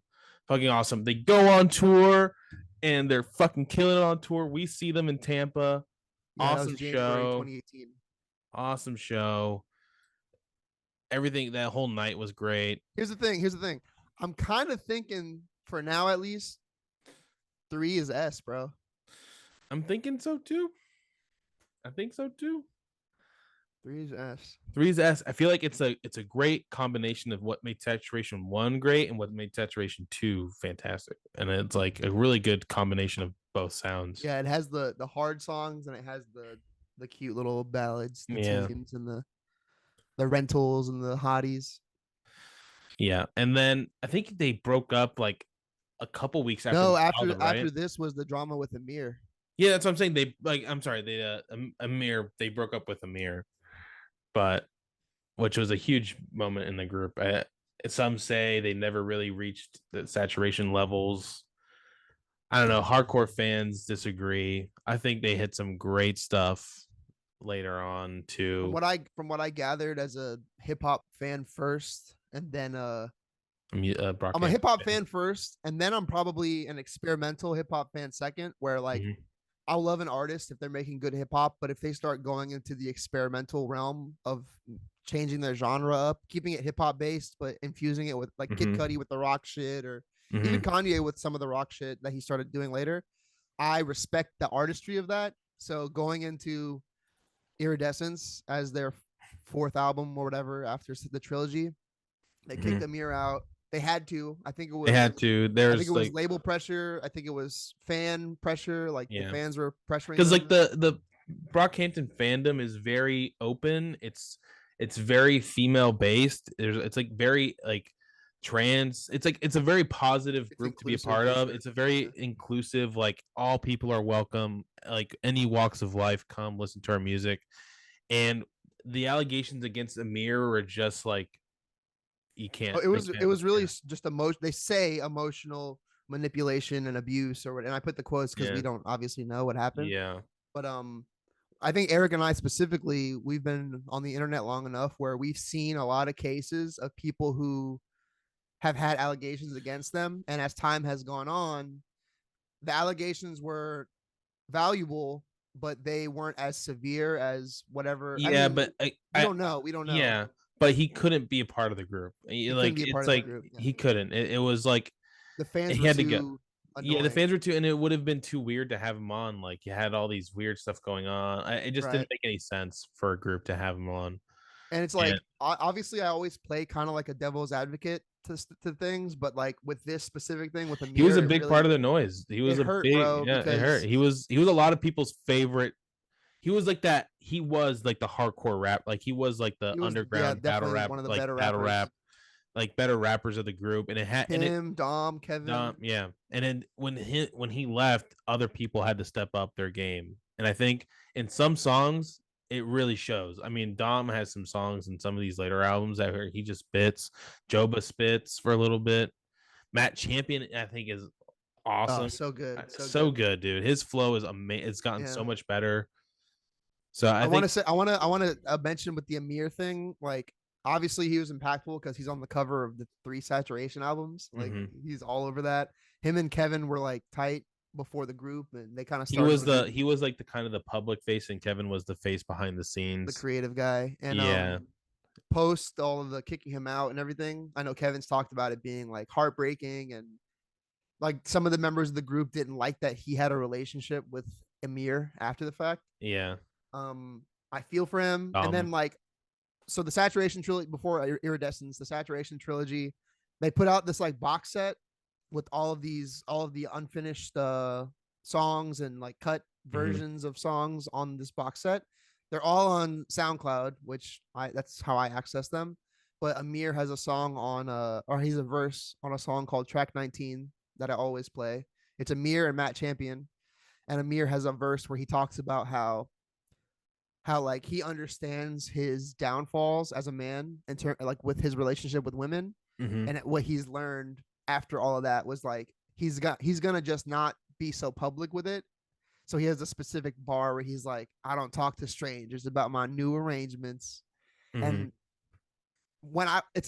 Fucking awesome. They go on tour and they're fucking killing it on tour. We see them in Tampa. Yeah, awesome show. 2018. Awesome show. Everything, that whole night was great. Here's the thing. I'm kind of thinking, for now at least, 3 is S, bro. I'm thinking so too. I think so too. 3 is S. 3 is S. I feel like it's a great combination of what made Saturation 1 great and what made Saturation 2 fantastic. And it's like a really good combination of both sounds. Yeah, it has the hard songs and it has the cute little ballads, the teams and the rentals and the hotties. Yeah. And then I think they broke up like a couple weeks after. No, after this was the drama with Amir. Yeah, that's what I'm saying. Amir, they broke up with Amir. But which was a huge moment in the group. Some say they never really reached the saturation levels. I don't know. Hardcore fans disagree. I think they hit some great stuff later on too. From what I gathered as a hip hop fan first, and then I'm a hip hop fan first, and then I'm probably an experimental hip hop fan second, where like I'll love an artist if they're making good hip hop, but if they start going into the experimental realm of changing their genre up, keeping it hip hop based, but infusing it with like Kid Cudi with the rock shit, or even Kanye with some of the rock shit that he started doing later, I respect the artistry of that. So going into Iridescence as their 4th album or whatever after the trilogy, they kicked Amir out. They had to. I think it was. They had to. I think it was label pressure. I think it was fan pressure. Like the fans were pressuring. Because like the Brockhampton fandom is very open. It's very female based. It's like very like trans. It's a very positive group to be a part of. It's a very inclusive. Like all people are welcome. Like any walks of life, come listen to our music. And the allegations against Amir were just like. You can't. It was really just emotion. They say emotional manipulation and abuse, or what. And I put the quotes because we don't obviously know what happened. Yeah. But I think Eric and I specifically, we've been on the internet long enough where we've seen a lot of cases of people who have had allegations against them, and as time has gone on, the allegations were valuable, but they weren't as severe as whatever. Yeah, I mean, but we don't know. We don't know. Yeah, but he couldn't be a part of the group. He couldn't Like be a part it's of the like group. Yeah. he couldn't. It was like The fans he were had to go. too Yeah, the annoying. fans were too, and it would have been too weird to have him on. Like you had all these weird stuff going on. It just Right. didn't make any sense for a group to have him on. And it's And like, obviously, I always play kind of like a devil's advocate to things, but like with this specific thing with Amir, he was a it big really part of the noise. He was it a hurt, big, bro, yeah, it hurt. because He was a lot of people's favorite. He was like that. He was like the hardcore rap. Like he was like the he was, yeah, underground battle definitely rap, one of the like better battle rappers. rap, like better rappers of the group. And it had and it Him, Dom, Kevin. Yeah. And then when he left, other people had to step up their game. And I think in some songs, it really shows. I mean, Dom has some songs in some of these later albums that he just spits. Joba spits for a little bit. Matt Champion, I think, is Oh, awesome. so good, So good, dude. His flow is amazing. It's gotten Yeah. so much better. So I I want think to say, I want to mention with the Amir thing, like obviously he was impactful because he's on the cover of the 3 Saturation albums. Like he's all over that. Him and Kevin were like tight before the group, and they kind of started he was like the kind of the public face, and Kevin was the face behind the scenes. the creative guy. And Yeah. Post all of the kicking him out and everything, I know Kevin's talked about it being like heartbreaking, and like some of the members of the group didn't like that he had a relationship with Amir after the fact. Yeah. I feel for him. And then like, so the Saturation trilogy before Iridescence, the Saturation trilogy, they put out this like box set with all of the unfinished songs and like cut versions of songs on this box set. They're all on SoundCloud, which that's how I access them. But Amir has a song on or he's a verse on a song called Track 19 that I always play. It's Amir and Matt Champion, and Amir has a verse where he talks about how like he understands his downfalls as a man in term like with his relationship with women, and what he's learned after all of that was like he's gonna just not be so public with it. So he has a specific bar where he's like, I don't talk to strangers about my new arrangements. And when it's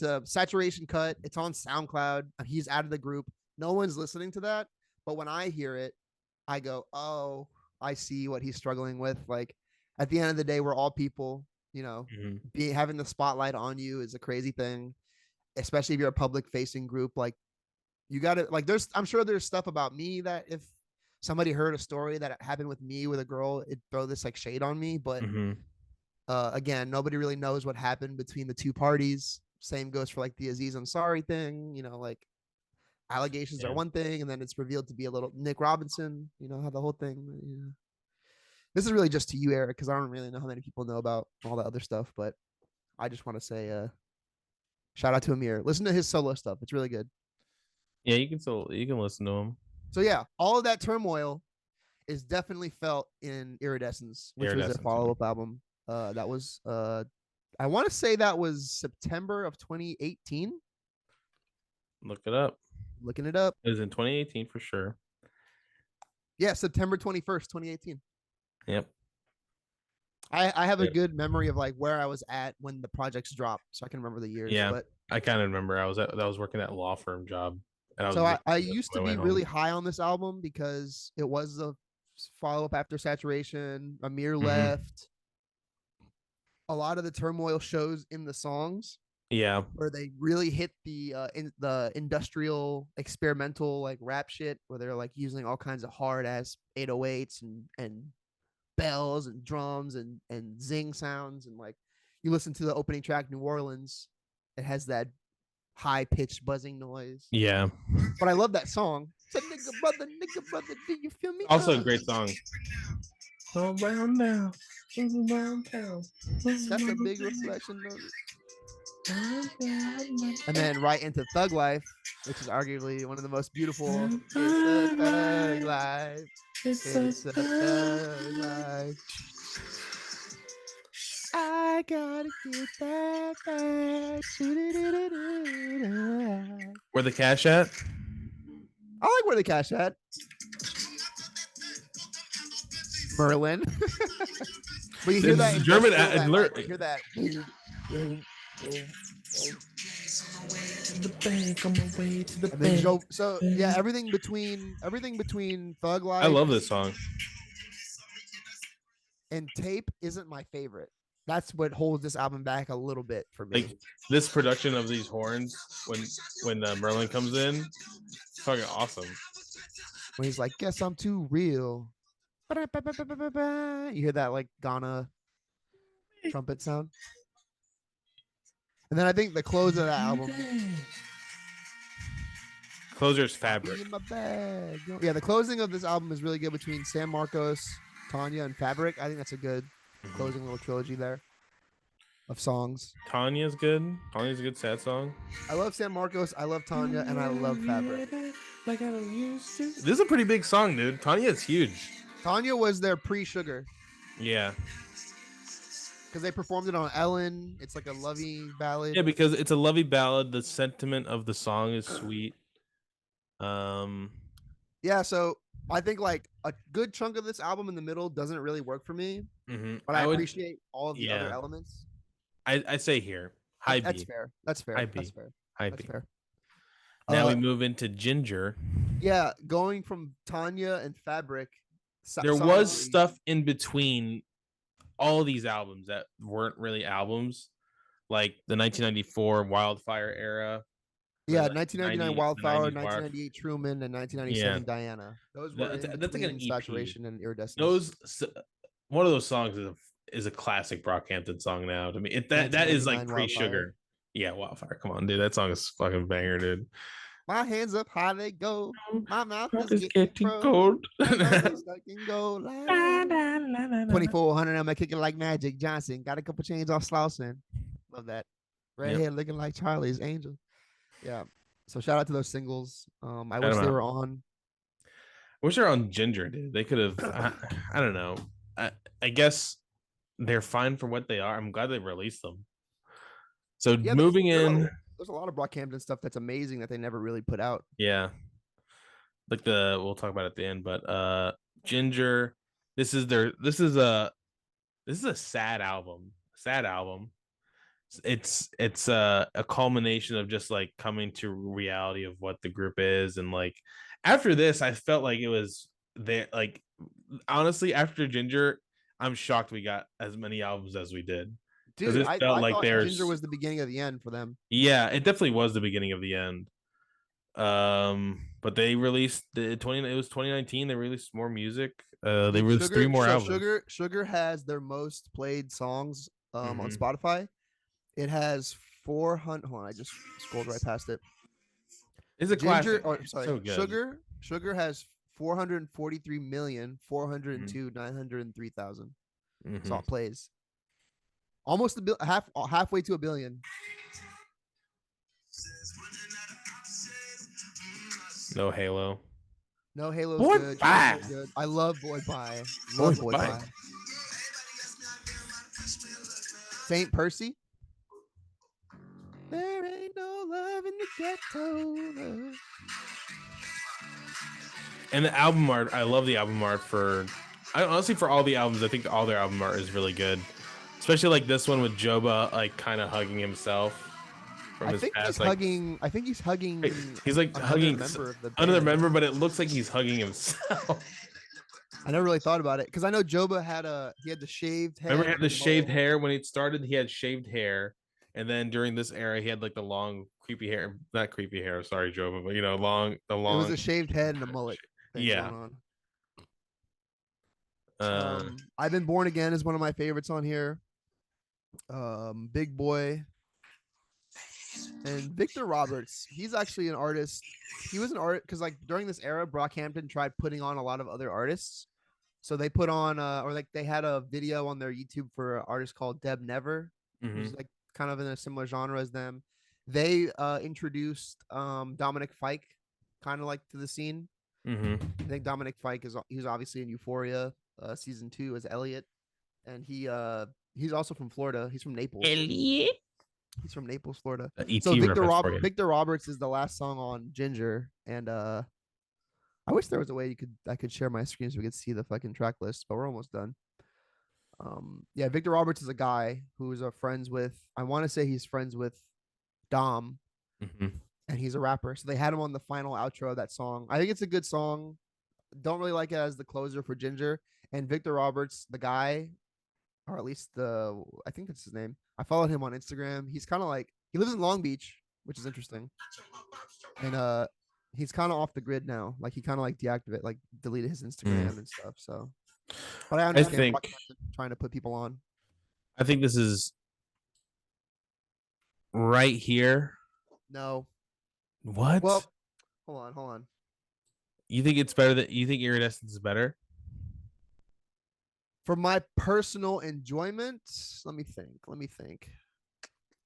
a Saturation cut, it's on SoundCloud, he's out of the group, no one's listening to that, but when I hear it, I go, oh, I see what he's struggling with. Like at the end of the day, we're all people, you know, having the spotlight on you is a crazy thing, especially if you're a public facing group. Like you got to like, I'm sure there's stuff about me that if somebody heard a story that happened with me with a girl, it'd throw this like shade on me. But again, nobody really knows what happened between the two parties. Same goes for like the Aziz Ansari thing, you know, like allegations are one thing, and then it's revealed to be a little Nick Robinson, you know, how the whole thing, you know. This is really just to you, Eric, because I don't really know how many people know about all the other stuff, but I just want to say shout out to Amir. Listen to his solo stuff. It's really good. Yeah, you can listen to him. So yeah, all of that turmoil is definitely felt in Iridescence, which was a follow-up album. That was I want to say that was September of 2018. Look it up. Looking it up. It was in 2018 for sure. Yeah, September 21st, 2018. Yep. I have a good memory of like where I was at when the projects dropped, so I can remember the years. Yeah, but I kind of remember I was working at a law firm job, and I used to be really high on this album because it was a follow-up after Saturation. Amir left. A lot of the turmoil shows in the songs. Yeah, where they really hit the industrial experimental like rap shit, where they're like using all kinds of hard ass 808s and bells and drums and zing sounds, and like you listen to the opening track New Orleans, it has that high pitched buzzing noise. Yeah, but I love that song. It's a nigga brother, do you feel me? Also a great song. Around now, that's a big reflection of it. And then right into Thug Life, which is arguably one of the most beautiful. It's a thug life. It's a thug life. I gotta get that back. Where the cash at? I like Where the Cash at. Merlin. But you hear that German you hear that. the bank, on my way to the And then bank. Joe. So yeah, everything between Thug I Life love this song. and Tape isn't my favorite. That's what holds this album back a little bit for me. Like this production of these horns when Merlin comes in, it's fucking awesome. When he's like, "Guess I'm too real." You hear that like Ghana trumpet sound, and then I think the close of that album. Closer's Fabric. In my bag. Yeah, the closing of this album is really good between San Marcos, Tanya, and Fabric. I think that's a good closing little trilogy there of songs. Tanya's good. Tanya's a good sad song. I love San Marcos, I love Tanya, and I love Fabric. Like I used to. This is a pretty big song, dude. Tanya is huge. Tanya was their pre-Sugar. Yeah. Because they performed it on Ellen. It's like a lovey ballad. Yeah, because it's a lovey ballad. The sentiment of the song is sweet. Yeah, so I think like a good chunk of this album in the middle doesn't really work for me, but I appreciate all of the other elements. I say here, high That's B. fair. That's fair. High That's B. fair. High That's B. fair. Now we move into Ginger. Yeah, going from Tanya and Fabric. There was stuff in between all of these albums that weren't really albums, like the 1994 Wildfire era. Yeah, 1999 Wildflower, 1998 Truman, and 1997 Diana. Those were that's like an Saturation and Iridescence. Those one of those songs is a classic Brockhampton song now to me. That is like pre-Sugar. Yeah, Wildfire. Come on, dude. That song is fucking banger, dude. My hands up high they go. My mouth is getting cold. 2400, I'm kicking like Magic Johnson. Got a couple chains off Slauson. Love that. Red hair looking like Charlie's Angel. Yeah. So shout out to those singles. I wish they were on. I wish they were on Ginger, dude. They could have. I don't know. I guess they're fine for what they are. I'm glad they released them. So moving in. There's a lot of Brockhampton stuff that's amazing that they never really put out. Yeah. Like we'll talk about it at the end, but Ginger, this is a sad album. It's a culmination of just like coming to reality of what the group is, and like after this I felt like it was there. Like honestly, after Ginger, I'm shocked we got as many albums as we did. Dude, I thought Ginger was the beginning of the end for them. Yeah, it definitely was the beginning of the end. But they released it was 2019. They released more music. They released 3 more albums. Sugar has their most played songs on Spotify. It has 400. Hold on, I just scrolled right past it. It's a classic. So Sugar has 443,402,903,000 song plays. Almost halfway to 1 billion. No Halo. No Halo's Boy good. Bye. Good. I love Boy Bye. Love Boy Bye. St. Percy. There ain't no love in the ghetto. And the album art, I love the album art honestly for all the albums. I think all their album art is really good. Especially like this one with Joba like kind of hugging himself from his past. I think he's hugging. He's like hugging another member, but it looks like he's hugging himself. I never really thought about it because I know Joba had the shaved hair. Remember he had the shaved hair when it started. He had shaved hair, and then during this era, he had like the long, creepy hair. Not creepy hair. Sorry, Joba, but the long. It was a shaved head and a mullet. Yeah. I've Been Born Again is one of my favorites on here. Big Boy and Victor Roberts. He's actually an artist. He was an artist because like during this era, Brockhampton tried putting on a lot of other artists. So they put on they had a video on their YouTube for an artist called Deb Never, who's like kind of in a similar genre as them. They introduced Dominic Fike kind of like to the scene. I think Dominic Fike he's obviously in Euphoria season 2 as Elliot, and he's also from Florida. He's from Naples. Elliot. He's from Naples, Florida. So Victor Roberts is the last song on Ginger, and I wish there was a way I could share my screen so we could see the fucking track list, but we're almost done. Yeah, Victor Roberts is a guy who is friends with. I want to say he's friends with Dom. and he's a rapper. So they had him on the final outro of that song. I think it's a good song. Don't really like it as the closer for Ginger. And Victor Roberts, the guy, or at least I think that's his name. I followed him on Instagram. He's kind of like, he lives in Long Beach, which is interesting. And he's kind of off the grid now. Like he kind of like deleted his Instagram and stuff. So, but I understand trying to put people on. I think this is right here. No. What? Well, hold on. You think it's better that you think Iridescence is better? For my personal enjoyment, let me think.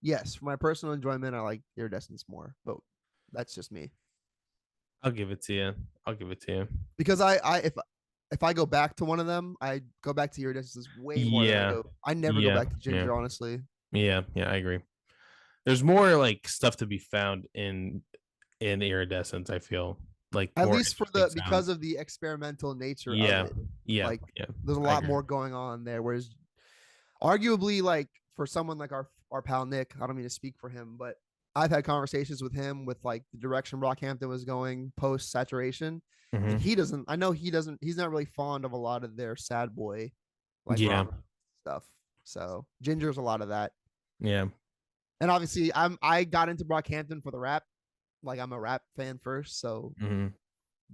Yes, for my personal enjoyment, I like Iridescence more, but that's just me. I'll give it to you. Because if I go back to one of them, I go back to Iridescence way more. Yeah. I never go back to Ginger, honestly. Yeah, I agree. There's more like stuff to be found in Iridescence, I feel. Like at least for because of the experimental nature of it. Yeah. There's a lot more going on there. Whereas arguably, like for someone like our pal Nick, I don't mean to speak for him, but I've had conversations with him with like the direction Brockhampton was going post saturation. And he's not really fond of a lot of their sad boy stuff. So Ginger's a lot of that. Yeah. And obviously I got into Brockhampton for the rap. Like I'm a rap fan first, so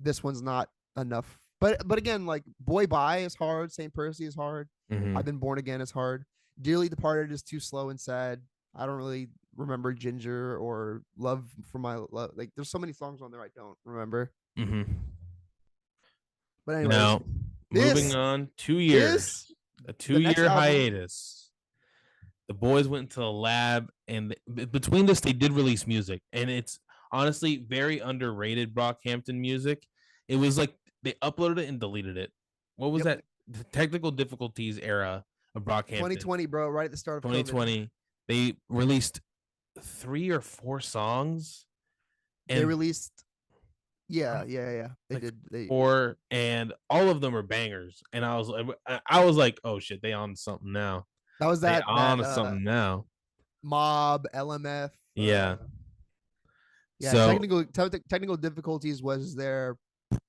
this one's not enough. But again, like Boy Bye is hard. St. Percy is hard. I've Been Born Again is hard. Dearly Departed is too slow and sad. I don't really remember Ginger or Love for My Love. Like there's so many songs on there I don't remember. But anyways, now moving on, 2 years, a 2-year hiatus. The boys went to the lab, and between this, they did release music, and it's honestly very underrated Brockhampton music. It was like they uploaded it and deleted it. What was that? The technical difficulties era of Brockhampton. 2020, bro, right at the start of 2020. COVID. They released 3 or 4 songs. And they released they did 4, and all of them are bangers. And I was like, oh shit, they on something now. That was that on something now. Mob, LMF. Yeah. So technical difficulties was their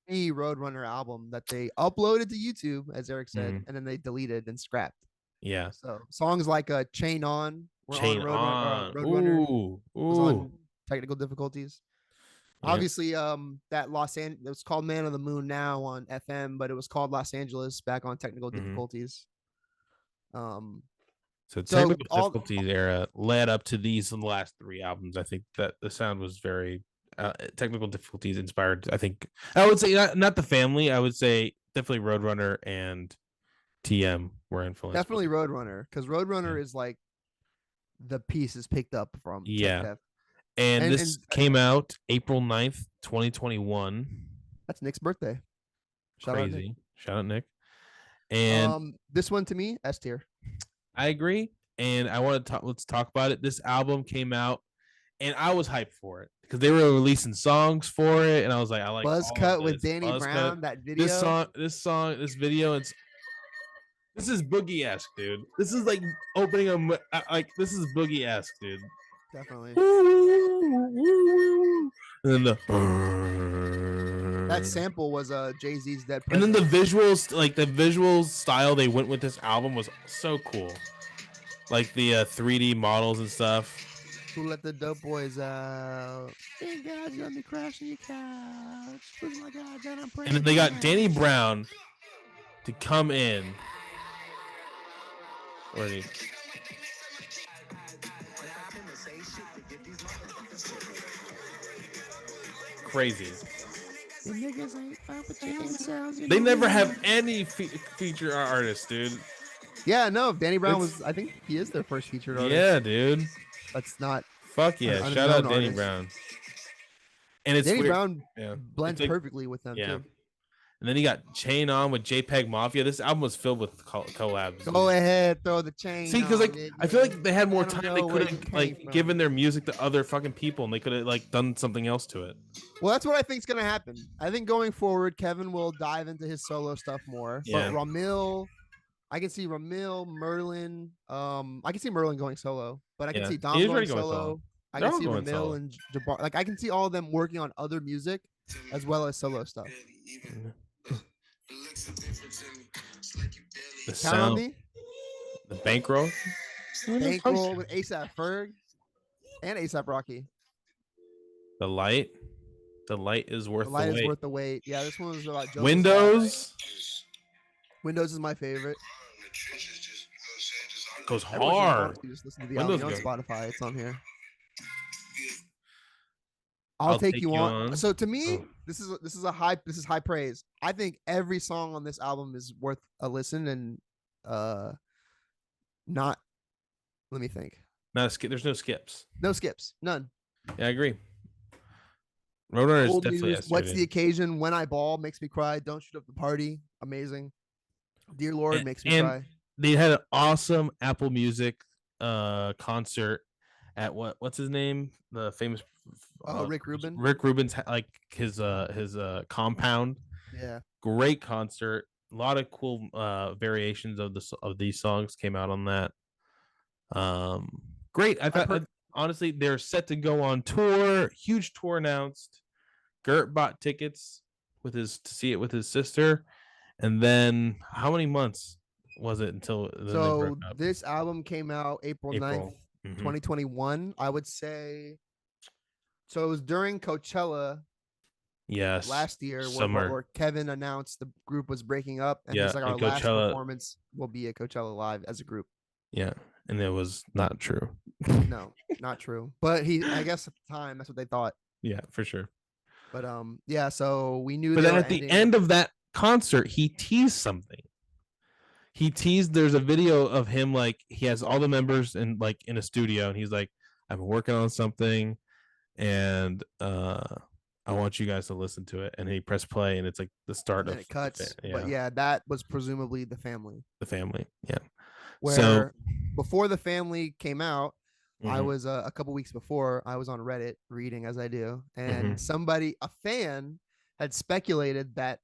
pre-Roadrunner album that they uploaded to YouTube, as Eric said, and then they deleted and scrapped. Yeah. So songs like Chain On were Chain on Roadrunner. Was on technical difficulties. Yeah. Obviously, that it was called Man of the Moon now on FM, but it was called Los Angeles back on technical difficulties. So technical difficulties era led up to these last 3 albums. I think that the sound was very technical difficulties inspired. I think I would say not the family. I would say definitely Roadrunner and TM were influenced. Definitely Roadrunner, because Roadrunner is like the pieces picked up from Tech Death. And this came out April 9th, 2021. That's Nick's birthday. Shout out Nick. And this one to me, S tier. I agree, and I want to let's talk about it. This album came out, and I was hyped for it because they were releasing songs for it, and I was like, I like Buzz Cut with Danny Brown. That video, this video, this is Boogie-esque, dude. This is like opening this is Boogie-esque, dude. Definitely. And then that sample was Jay-Z's Dead President. And then the visuals, like the visual style they went with this album was so cool. Like the 3D models and stuff. Who let the dope boys out? Thank God you let me crash on your couch. Oh my God, then I'm praying. And then they got Danny Brown to come in. Where is he? Crazy. They never have any feature artists, dude. Yeah, no. Danny Brown I think he is their first featured artist. Yeah, dude. That's not. Fuck yeah! Shout out Danny Brown. And it's Danny Brown blends perfectly with them too. And then you got Chain On with JPEG Mafia. This album was filled with collabs. Go ahead, throw the chain. See, because I feel like they had more time. They could have given their music to other fucking people, and they could have done something else to it. Well, that's what I think is gonna happen. I think going forward, Kevin will dive into his solo stuff more. Yeah. But Ramil, I can see Ramil, Merlin. I can see Merlin going solo, but I can see Dom going solo. I They're can all see going Ramil solo. and Jabbar. Like I can see all of them working on other music as well as solo stuff. The Count on sound, Me, the bankroll. Bankroll with ASAP Ferg and ASAP Rocky. The light. The light is worth The the Light is wait. Worth the Wait. Yeah, this one was about Joseph's dad, right? Windows Windows is my favorite. goes Everyone should hard. honestly just listen to the album. Windows You're on go. Spotify. It's on here. I'll take you on. So to me, Oh. this is high praise. I think every song on this album is worth a listen and not let me think. Not a skip. There's no skips. No skips. None. Yeah, I agree. Roadrunner is Old definitely News, What's the yesterday. Occasion, When I Ball makes me cry. Don't Shoot Up the Party. Amazing. Dear Lord makes me And cry. they had an awesome Apple Music concert at what's his name? The famous Rick Rubin. Rick Rubin's like his compound. Yeah. Great concert. A lot of cool variations of these songs came out on that. Great. I thought honestly they're set to go on tour. Huge tour announced. Gert bought tickets to see it with his sister. And then how many months was it until so this album came out April 9th, 2021. I would say so it was during Coachella last year where Kevin announced the group was breaking up and he's like our last performance will be at Coachella Live as a group. Yeah. And it was not true. No, not true. But I guess at the time that's what they thought. Yeah, for sure. But yeah, so we knew. But then at the end of that concert, he teased something. He teased there's a video of him like he has all the members in like in a studio, and he's like, "I've been working on something, and I want you guys to listen to it." And he pressed play, and it's like the start of it cuts. Yeah. But yeah, that was presumably The Family. The Family, yeah. Where before The Family came out, I was a couple weeks before, I was on Reddit reading as I do, and a fan had speculated that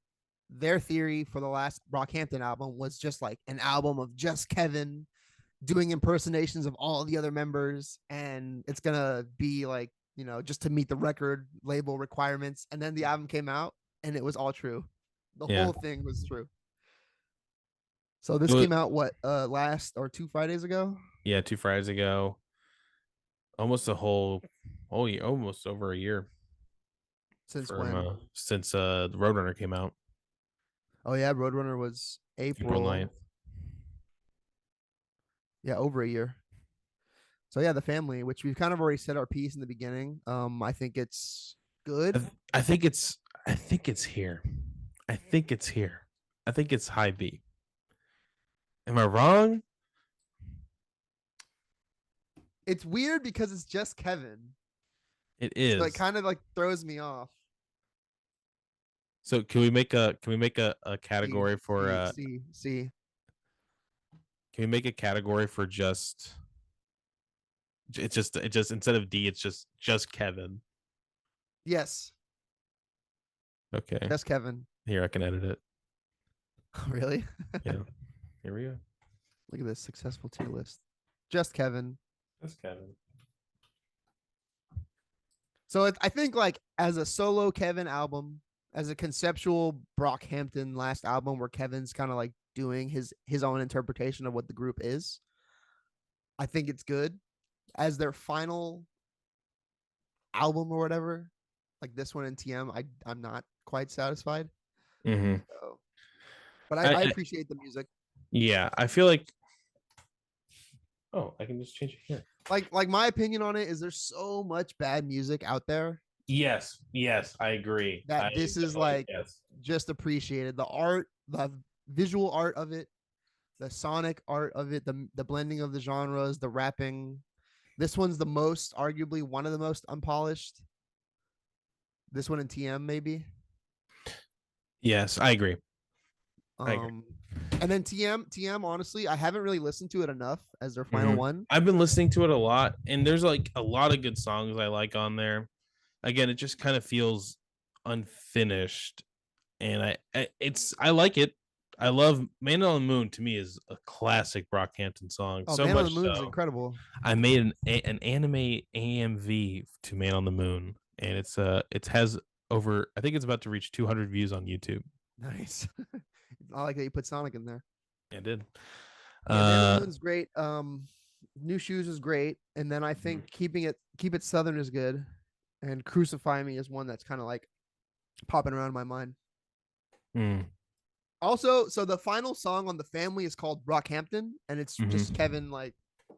their theory for the last Brockhampton album was just like an album of just Kevin doing impersonations of all the other members, and it's gonna be like, you know, just to meet the record label requirements. And then the album came out and it was all true. The whole thing was true. So this came out last or 2 Fridays ago? Yeah, 2 Fridays ago. Almost almost over a year. Since when? Since the Roadrunner came out. Oh yeah, Roadrunner was April 9th. Yeah, over a year. So yeah, The Family, which we've kind of already said our piece in the beginning. I think it's good. I think it's here. I think it's high B. Am I wrong? It's weird because it's just Kevin. It is. So it kind of like throws me off. So can we make a category for C? Can we make a category for just instead of D, it's just Kevin? Yes. Okay. Just Kevin. Here, I can edit it. Really? Yeah. Here we go. Look at this successful tier list. Just Kevin. Just Kevin. So I think like as a solo Kevin album, as a conceptual Brockhampton last album where Kevin's kind of like doing his own interpretation of what the group is, I think it's good. As their final album or whatever, like this one in TM, I'm not quite satisfied. So, but I appreciate the music. Yeah, I feel like. Oh, I can just change it here. Like my opinion on it is there's so much bad music out there. Yes, I agree. This is like just appreciated. The art, the visual art of it, the sonic art of it, the blending of the genres, the rapping. This one's arguably one of the most unpolished. This one in TM, maybe. Yes, I agree. And then TM, honestly, I haven't really listened to it enough as their final one. I've been listening to it a lot, and there's like a lot of good songs I like on there. Again, it just kind of feels unfinished, and I like it. I love Man on the Moon. To me, is a classic Brockhampton song. Oh, So Man on the much Moon is so, incredible. I made an anime AMV to Man on the Moon, and it has over. I think it's about to reach 200 views on YouTube. Nice. I like that you put Sonic in there. I did. Yeah, Man on the Uh, Moon's great. New Shoes is great, and then I think Keep It Southern is good, and Crucify Me is one that's kind of like popping around in my mind. mm, Also, so the final song on The Family is called Brockhampton, and it's just mhm. Kevin like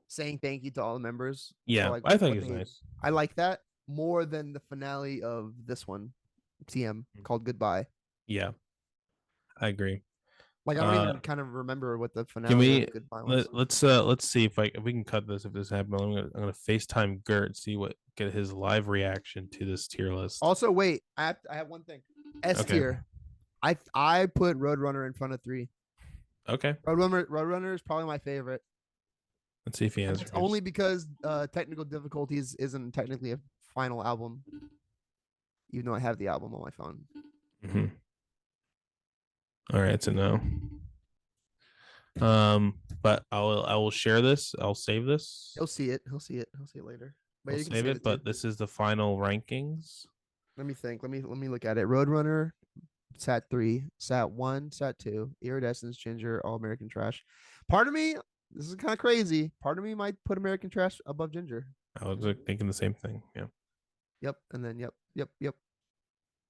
saying thank you to all the members for Yeah, like I think what it's they. nice. I like that more than the finale of this one, TM called Goodbye. Yeah, I agree. Like I don't Uh, even kind of remember what the can finale we of Goodbye was. let's see if we can cut this if this happens. I'm gonna FaceTime Gert, see what get his live reaction to this tier list. Also, wait, I have one thing. S Okay. tier. I put Roadrunner in front of 3. Okay. Roadrunner is probably my favorite, Let's see if he and that's only answers. because Technical Difficulties isn't technically a final album, even though I have the album on my phone. Mm-hmm. All right, so no. But I will share this. I'll save this. He'll see it. He'll see it. He'll see it later. But I'll yeah, you can save save it. it too. But this is the final rankings. Let me think. Let me look at it. Roadrunner, Sat 3, Sat 1, Sat 2, Iridescence, Ginger, All American Trash. Part of me, this is kind of crazy. Part of me might put American Trash above Ginger. I was thinking the same thing. Yeah. Yep. And then yep.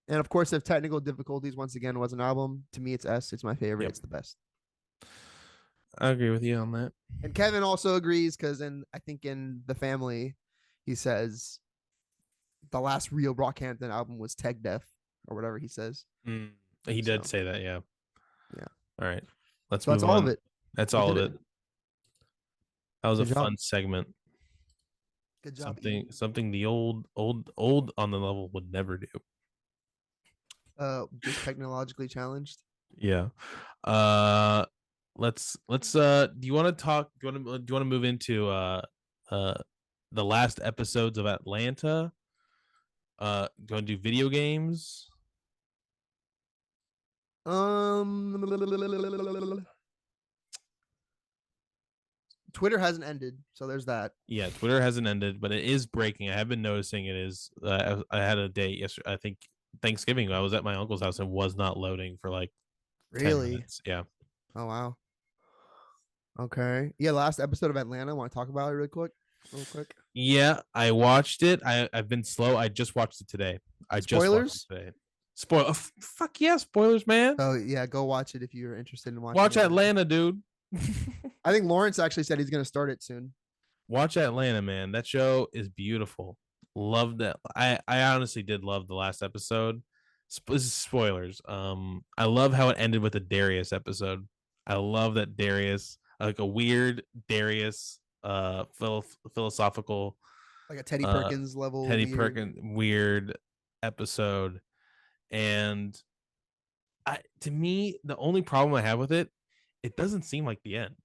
And of course, if Technical Difficulties once again was an album, to me it's S. It's my favorite. Yep. It's the best. I agree with you on that. And Kevin also agrees because I think in The Family, he says the last real Brockhampton album was Tech Death or whatever he says. He did So say that. Yeah. yeah. All right. Let's So that's move all of on. it. That's We all did of it. it. That was a Good job. fun segment. Good job. Ian. Something the old on the level would never do. Just technologically challenged. Yeah. Let's do you want to talk do you want to move into uh the last episodes of Atlanta? Do you want to do video games? Twitter hasn't ended, so there's that. Yeah, Twitter hasn't ended, but it is breaking. I have been noticing it is. I had a date yesterday. I think Thanksgiving. I was at my uncle's house and was not loading for like 10 Really? minutes. Yeah. Oh wow. Okay. Yeah, last episode of Atlanta. Want to talk about it real quick? Real quick. Yeah, I watched it. I've been slow. I just watched it today. I just watched it Spoilers? today. Spoil. Fuck yeah, spoilers, man. Oh yeah, go watch it if you're interested in watching Watch Atlanta. Atlanta, dude. I think Lawrence actually said he's going to start it soon. Watch Atlanta, man. That show is beautiful. Love that. I honestly did love the last episode. This is spoilers. I love how it ended with a Darius episode. I love that Darius, like a weird Darius, philosophical, Like a Teddy Perkins level Teddy weird. Perkins weird episode, and to me the only problem I have with it, it doesn't seem like the end.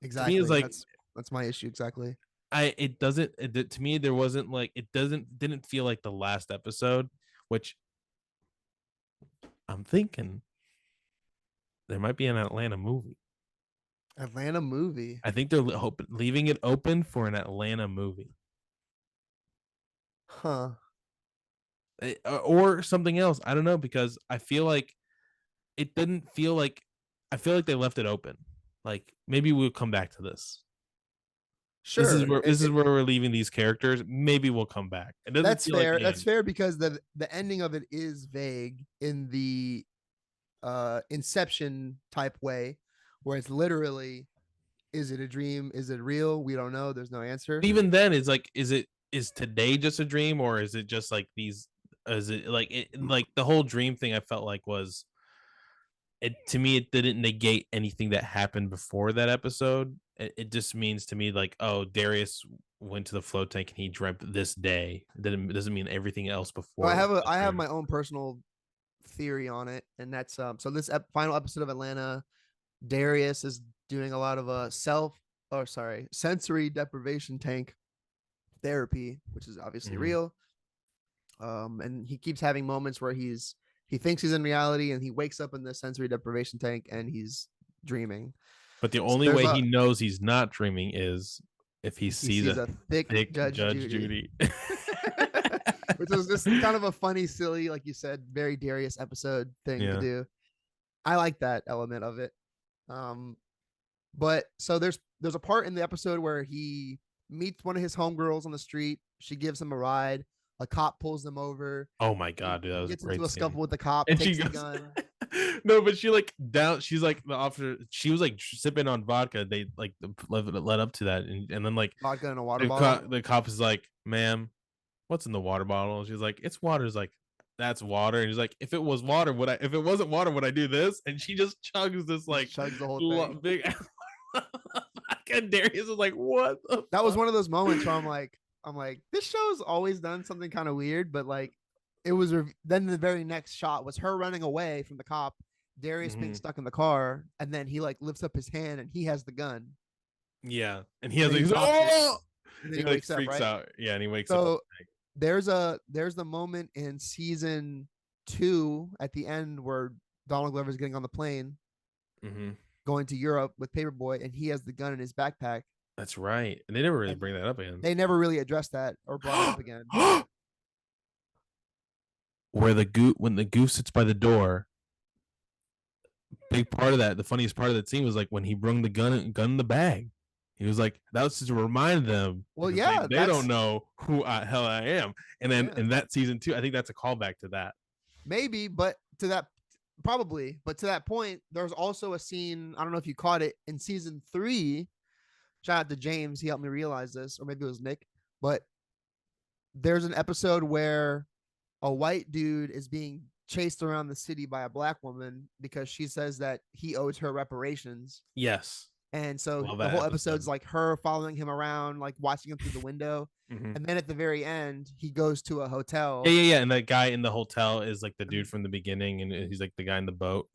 Exactly. To me, it's like that's my issue exactly. it doesn't to me there wasn't like it didn't feel like the last episode, which I'm thinking there might be an Atlanta movie. Atlanta movie. I think they're leaving it open for an Atlanta movie. Huh. Or something else. I don't know, because I feel like it didn't feel like I feel like they left it open. Like maybe we'll come back to this. Sure. This is where we're leaving these characters. Maybe we'll come back. It doesn't That's feel fair. like That's fair because the ending of it is vague in the Inception type way, where it's literally, is it a dream? Is it real? We don't know. There's no answer. Even then, it's like, is today just a dream, or is it just like these? Is it like the whole dream thing? I felt like was it to me. It didn't negate anything that happened before that episode. It just means to me like, oh, Darius went to the float tank and he dreamt this day. It doesn't mean everything else before. Well, I have my own personal theory on it, and that's so this final episode of Atlanta, Darius is doing a lot of sensory deprivation tank therapy, which is obviously real. And he keeps having moments where he's he thinks he's in reality, and he wakes up in the sensory deprivation tank, and he's dreaming. But the So only way he knows he's not dreaming is if he sees a thick Judge Judy. Which was just kind of a funny, silly, like you said, very Darius episode thing to do. I like that element of it. But so there's a part in the episode where he meets one of his homegirls on the street. She gives him a ride. A cop pulls them over. Oh my god, dude, that was gets a great into a scene. scuffle with the cop, and takes she goes, the gun. No, but she like down. She's like the officer. She was like sipping on vodka. They like led up to that, and then like vodka in a water bottle. The cop is like, "Ma'am, what's in the water bottle?" And she's like, "It's water." He's like, "That's water." And he's like, "If it was water, would I? If it wasn't water, would I do this?" And she just chugs this like chugs the whole thing. Big. And Darius is like, "What?" That was one of those moments where I'm like, this show's always done something kind of weird, but like, it was. Then the very next shot was her running away from the cop, Darius being stuck in the car, and then he like lifts up his hand and he has the gun. Yeah, and he has like, oh! And then he wakes freaks up, right? out. Yeah, and he wakes up. So there's the moment in season 2 at the end where Donald Glover's getting on the plane, going to Europe with Paperboy, and he has the gun in his backpack. That's right. And they never really bring that up again. They never really addressed that or brought it up again. Where when the goof sits by the door, big part of that, the funniest part of that scene was like when he brung the gun in the bag. He was like, that was to remind them. Well, yeah, they don't know who hell I am. And then in that season 2, I think that's a callback to that. Maybe, but to that, probably. But to that point, there's also a scene, I don't know if you caught it, in season 3. Shout out to James. He helped me realize this, or maybe it was Nick. But there's an episode where a white dude is being chased around the city by a black woman because she says that he owes her reparations. Yes. And so the whole episode's like her following him around, like watching him through the window. And then at the very end, he goes to a hotel. Yeah. And that guy in the hotel is like the dude from the beginning, and he's like the guy in the boat.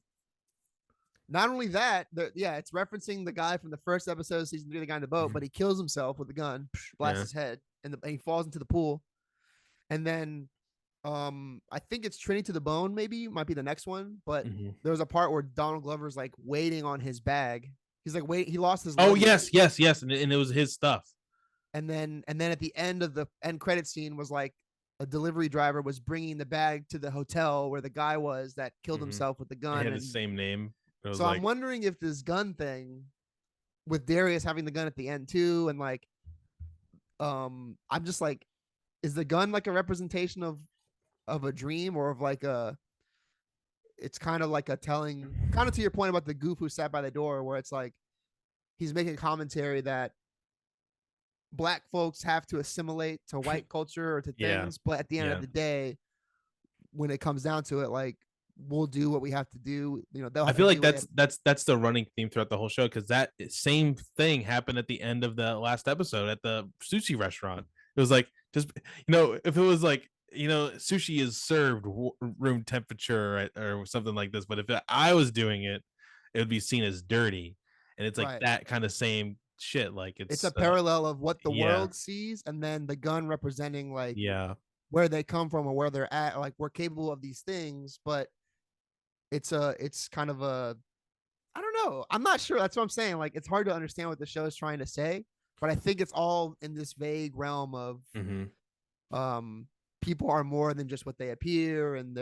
Not only that, it's referencing the guy from the first episode of season 3, the guy in the boat, but he kills himself with a gun, blasts his head, and he falls into the pool. And then I think it's Trinity to the Bone, maybe might be the next one, but there's a part where Donald Glover's like waiting on his bag. He's like, wait, he lost his luggage. Yes. And it was his stuff. And then at the end of the end credit scene was like a delivery driver was bringing the bag to the hotel where the guy was that killed himself with the gun. He had the same name. So I'm wondering if this gun thing with Darius having the gun at the end too, and like, I'm just like, is the gun like a representation of a dream, or of like it's kind of like a telling, kind of to your point about the goof who sat by the door, where it's like he's making a commentary that black folks have to assimilate to white culture or to things, but at the end of the day, when it comes down to it, like, we'll do what we have to do. I feel like that's the running theme throughout the whole show, because that same thing happened at the end of the last episode at the sushi restaurant. It was like, just if it was like, sushi is served room temperature or something like this, but if I was doing it, it would be seen as dirty, and it's like that kind of same shit. Like it's a parallel of what the world sees, and then the gun representing like where they come from or where they're at. Like, we're capable of these things, but it's kind of a, I don't know, I'm not sure. That's what I'm saying. Like, it's hard to understand what the show is trying to say, but I think it's all in this vague realm of people are more than just what they appear, and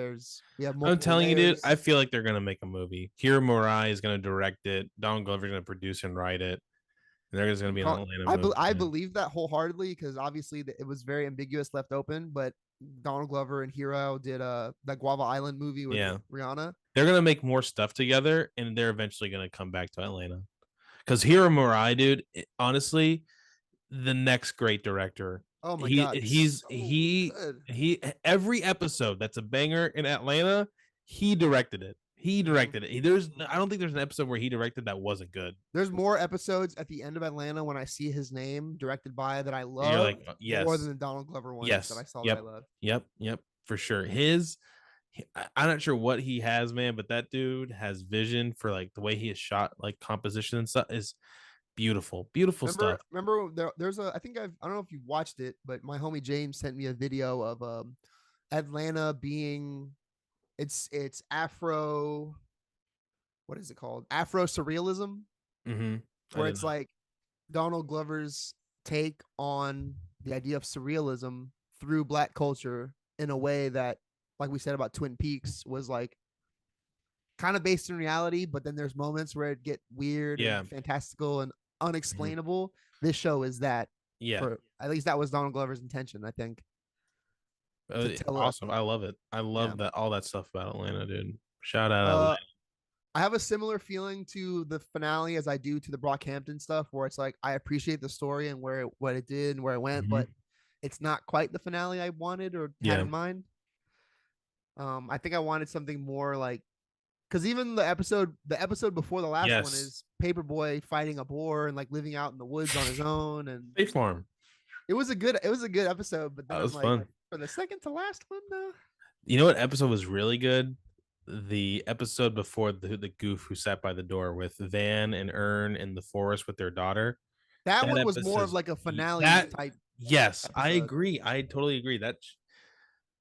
we have more. I'm telling you, dude, I feel like they're gonna make a movie. Hiro Murai is gonna direct it. Donald Glover's gonna produce and write it. And there's gonna be an Atlanta movie. I believe that wholeheartedly, because obviously it was very ambiguous, left open. But Donald Glover and Hiro did that Guava Island movie with Rihanna. They're gonna make more stuff together, and they're eventually gonna come back to Atlanta. Because Hiro Murai, dude, honestly, the next great director. Oh my god, he every episode that's a banger in Atlanta, he directed it. I don't think there's an episode where he directed that wasn't good. There's more episodes at the end of Atlanta when I see his name directed by that I love, more than the Donald Glover ones that I saw that I love. Yep, for sure. I'm not sure what he has, man, but that dude has vision for like the way he is shot, like composition and stuff is beautiful stuff. Remember there's I don't know if you watched it, but my homie James sent me a video of Atlanta being It's Afro. What is it called? Afro surrealism, Mm-hmm. I where didn't it's know. like Donald Glover's take on the idea of surrealism through Black culture in a way that, like we said about Twin Peaks, was like kind of based in reality, but then there's moments where it get weird Yeah. and fantastical and Mhm. unexplainable. This show is that, Yeah. for at least that was Donald Glover's intention, I think, to tell a Awesome. I love it. I yeah. love that all that stuff about Atlanta, dude. Shout out Atlanta. Uh, I have a similar feeling to the finale as I do to the Brockhampton stuff, where it's like I appreciate the story and what it did and where it went, Mhm. but it's not quite the finale I wanted or had Yeah. in mind. I think I wanted something more like, because even the episode before the last one Yes. is Paperboy fighting a boar and like living out in the woods on his own, and State Farm. it was a good episode. But then That I'm was like, fun. for the second to last one, though, You know what episode was really good? The episode before the goof who sat by the door with Van and Ern in the forest with their daughter. that That one was more of episode, like a finale that type yes, I episode. agree. I totally agree.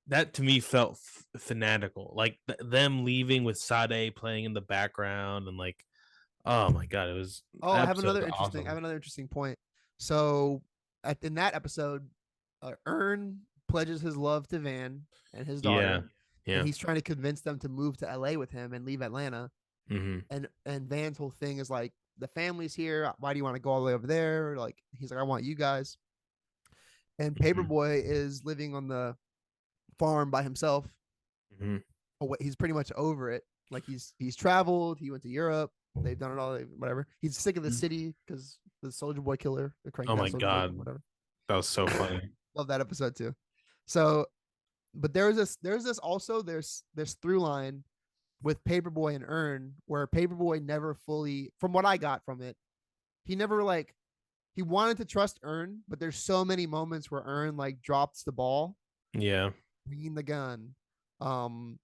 That to me felt fanatical. Like them leaving with Sade playing in the background and like, oh my god, it was Oh, that episode was I awesome. have another interesting point. So, in that episode, Ern pledges his love to Van and his Yeah, daughter, and yeah. he's trying to convince them to move to LA with him and leave Atlanta. Hmm. And Van's whole thing is like, the family's here. Why do you want to go all the way over there? Like, he's like, I want you guys. And Hmm. Paperboy is living on the farm by himself. Hmm. He's pretty much over it. Like, he's traveled. He went to Europe. They've done it all. Whatever. He's sick of the city because the Soldier Boy killer, the Oh crankdown my Soldier Boy, god, whatever. that was so funny. Love that episode too. So, but there's through line with Paperboy and Earn, where Paperboy never fully, from what I got from it, he never like, he wanted to trust Earn, but there's so many moments where Earn like drops the ball, Yeah. bringing the gun, um,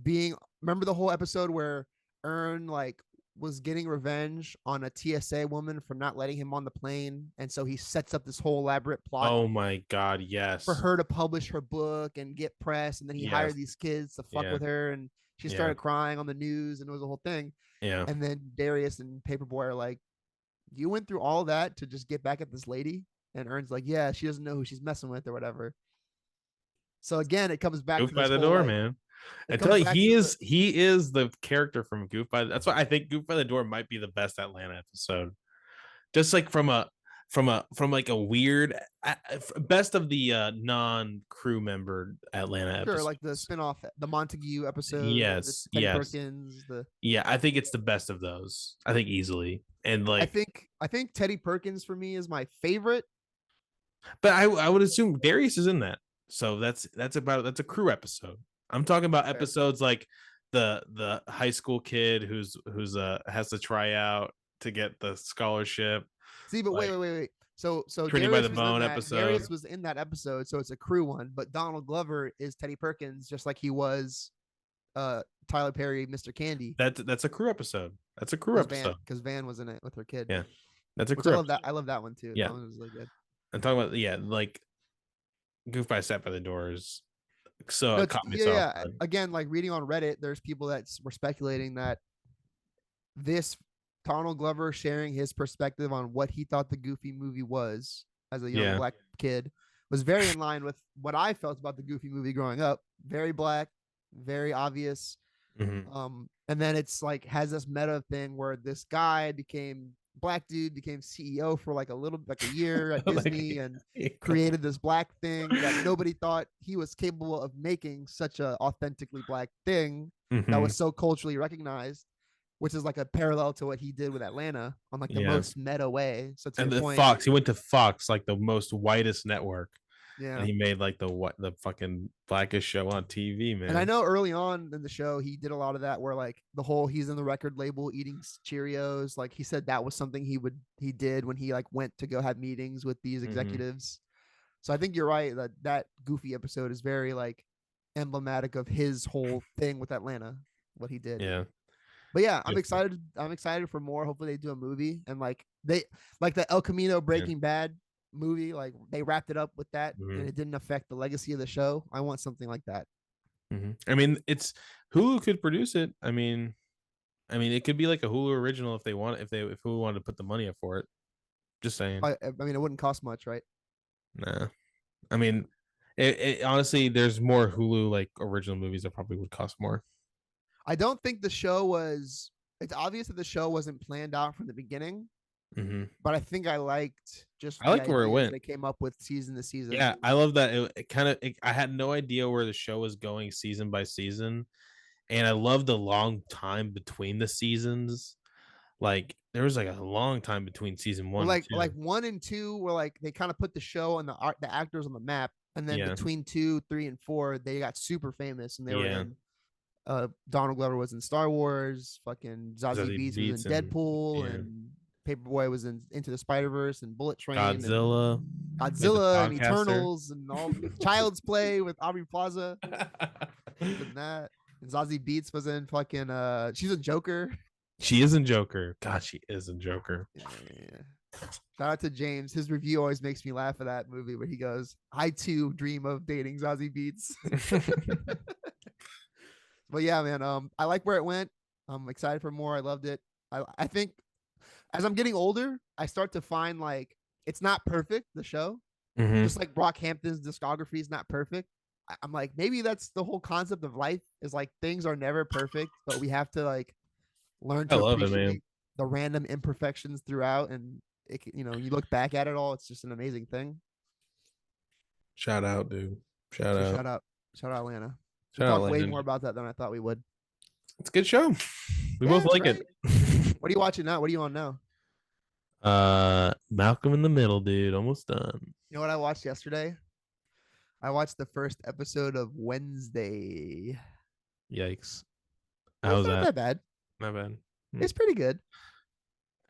being, remember the whole episode where Earn like was getting revenge on a TSA woman for not letting him on the plane, and so he sets up this whole elaborate plot Oh my god, for yes. her to publish her book and get press, and then he hired Yes. these kids to fuck Yeah. with her, and she Yeah. started crying on the news, and it was a whole thing. Yeah. And then Darius and Paperboy are like, you went through all that to just get back at this lady? And Ern's like, yeah, she doesn't know who she's messing with or whatever. So again, it comes back Goof to by this the whole door, like, man. I it tell comes you, back to the, he is the character from Goof by. That's why I think Goof by the Door might be the best Atlanta episode. Just like from like a weird best of the non crew member Atlanta sure, like the episodes. spinoff, the Montague episode, the Yes, Teddy yes, Perkins, the yeah. I think it's the best of those. I think easily, and like, I think Teddy Perkins for me is my favorite. but I would assume Darius is in that. So that's a crew episode. I'm talking about Fair. episodes like the high school kid who's has to try out to get the scholarship, See, but like wait. So Treating by the Darius was in Bone that. episode. Darius was in that episode, so it's a crew one. But Donald Glover is Teddy Perkins, just like he was Tyler Perry, Mr. Candy, That's a crew episode. That's a crew episode. Because Van was in it with her kid. Yeah, that's a Which I crew love that. episode. I love that one too. Yeah, That one was really good. I'm talking about like Goof by Sat by the Doors. So No, it caught me yeah, so off yeah. guard. Again, like reading on Reddit, there's people that were speculating that this Donald Glover sharing his perspective on what he thought the Goofy movie was as a young Yeah. black kid was very in line with what I felt about the Goofy movie growing up. Very black, very obvious. Mhm. And then it's like has this meta thing where this guy became black dude became CEO for like a year at Disney and created this black thing that nobody thought he was capable of making such a authentically black thing that Mhm. was so culturally recognized, which is like a parallel to what he did with Atlanta on like the Yeah. most meta way. So to And your the point, Fox, he went to Fox, like the most whitest network, and yeah. he made like the fucking blackest show on TV, And I man. know early on in the show, he did a lot of that where like the whole he's in the record label eating Cheerios. Like he said that was something he did when he like went to go have meetings with these Mhm. executives. So I think you're right that Goofy episode is very like emblematic of his whole thing with Atlanta, what he did. Yeah. But yeah, I'm Definitely. excited. I'm excited for more. Hopefully they do a movie and like the El Camino Yeah. Breaking Bad movie, like they wrapped it up with that and Mhm. it didn't affect the legacy of the show. I want something like that. Mm-hmm. I mean, it's Hulu could produce it. I mean, it could be like a Hulu original if they want. If Hulu wanted to put the money up for it. Just saying. I mean, it wouldn't cost much, right? Nah. I mean, honestly, there's more Hulu like original movies that probably would cost more. I don't think the show was. It's obvious that the show wasn't planned out from the beginning, but I think I liked just I the liked where it ideas went. they came up with season to season. Yeah, I love that. It kind of. I had no idea where the show was going season by season, and I love the long time between the seasons. Like there was like a long time between season Well, one and like two. 1 and 2 were like they kind of put the show and the actors on the map, and then Yeah, between 2, 3, and 4, they got super famous, and they were yeah. in. Donald Glover was in Star Wars. Fucking Zazie Zazie Beetz was in Beetz and Deadpool, yeah, and Paperboy was in Into the Spider Verse and Bullet Train and Godzilla. Made the Godzilla and podcaster. Eternals and all Child's Play with Aubrey Plaza. And that. And Zazie Beetz was in fucking she's a Joker. She is in Joker. God, she is in Joker. Yeah. Shout out to James. His review always makes me laugh at that movie where he goes, I too dream of dating Zazie Beetz. But yeah, man, I like where it went. I'm excited for more. I loved it. I think as I'm getting older, I start to find like it's not perfect, the show. Mhm. Just like Brockhampton's discography is not perfect. I'm like, maybe that's the whole concept of life is like things are never perfect, but we have to like learn I to love it, man. appreciate the random imperfections throughout. And it, you look back at it all, it's just an amazing thing. Shout out, dude. Shout So out. shout out, Atlanta. We Shout out, talked way Legend. more about that than I thought we would. It's a good show. We both like great. it. What are you watching now? What are you on now? Malcolm in the Middle, dude. Almost done. You know what I watched yesterday? I watched the first episode of Wednesday. Yikes. It's How's not that? bad. Not bad. It's pretty good.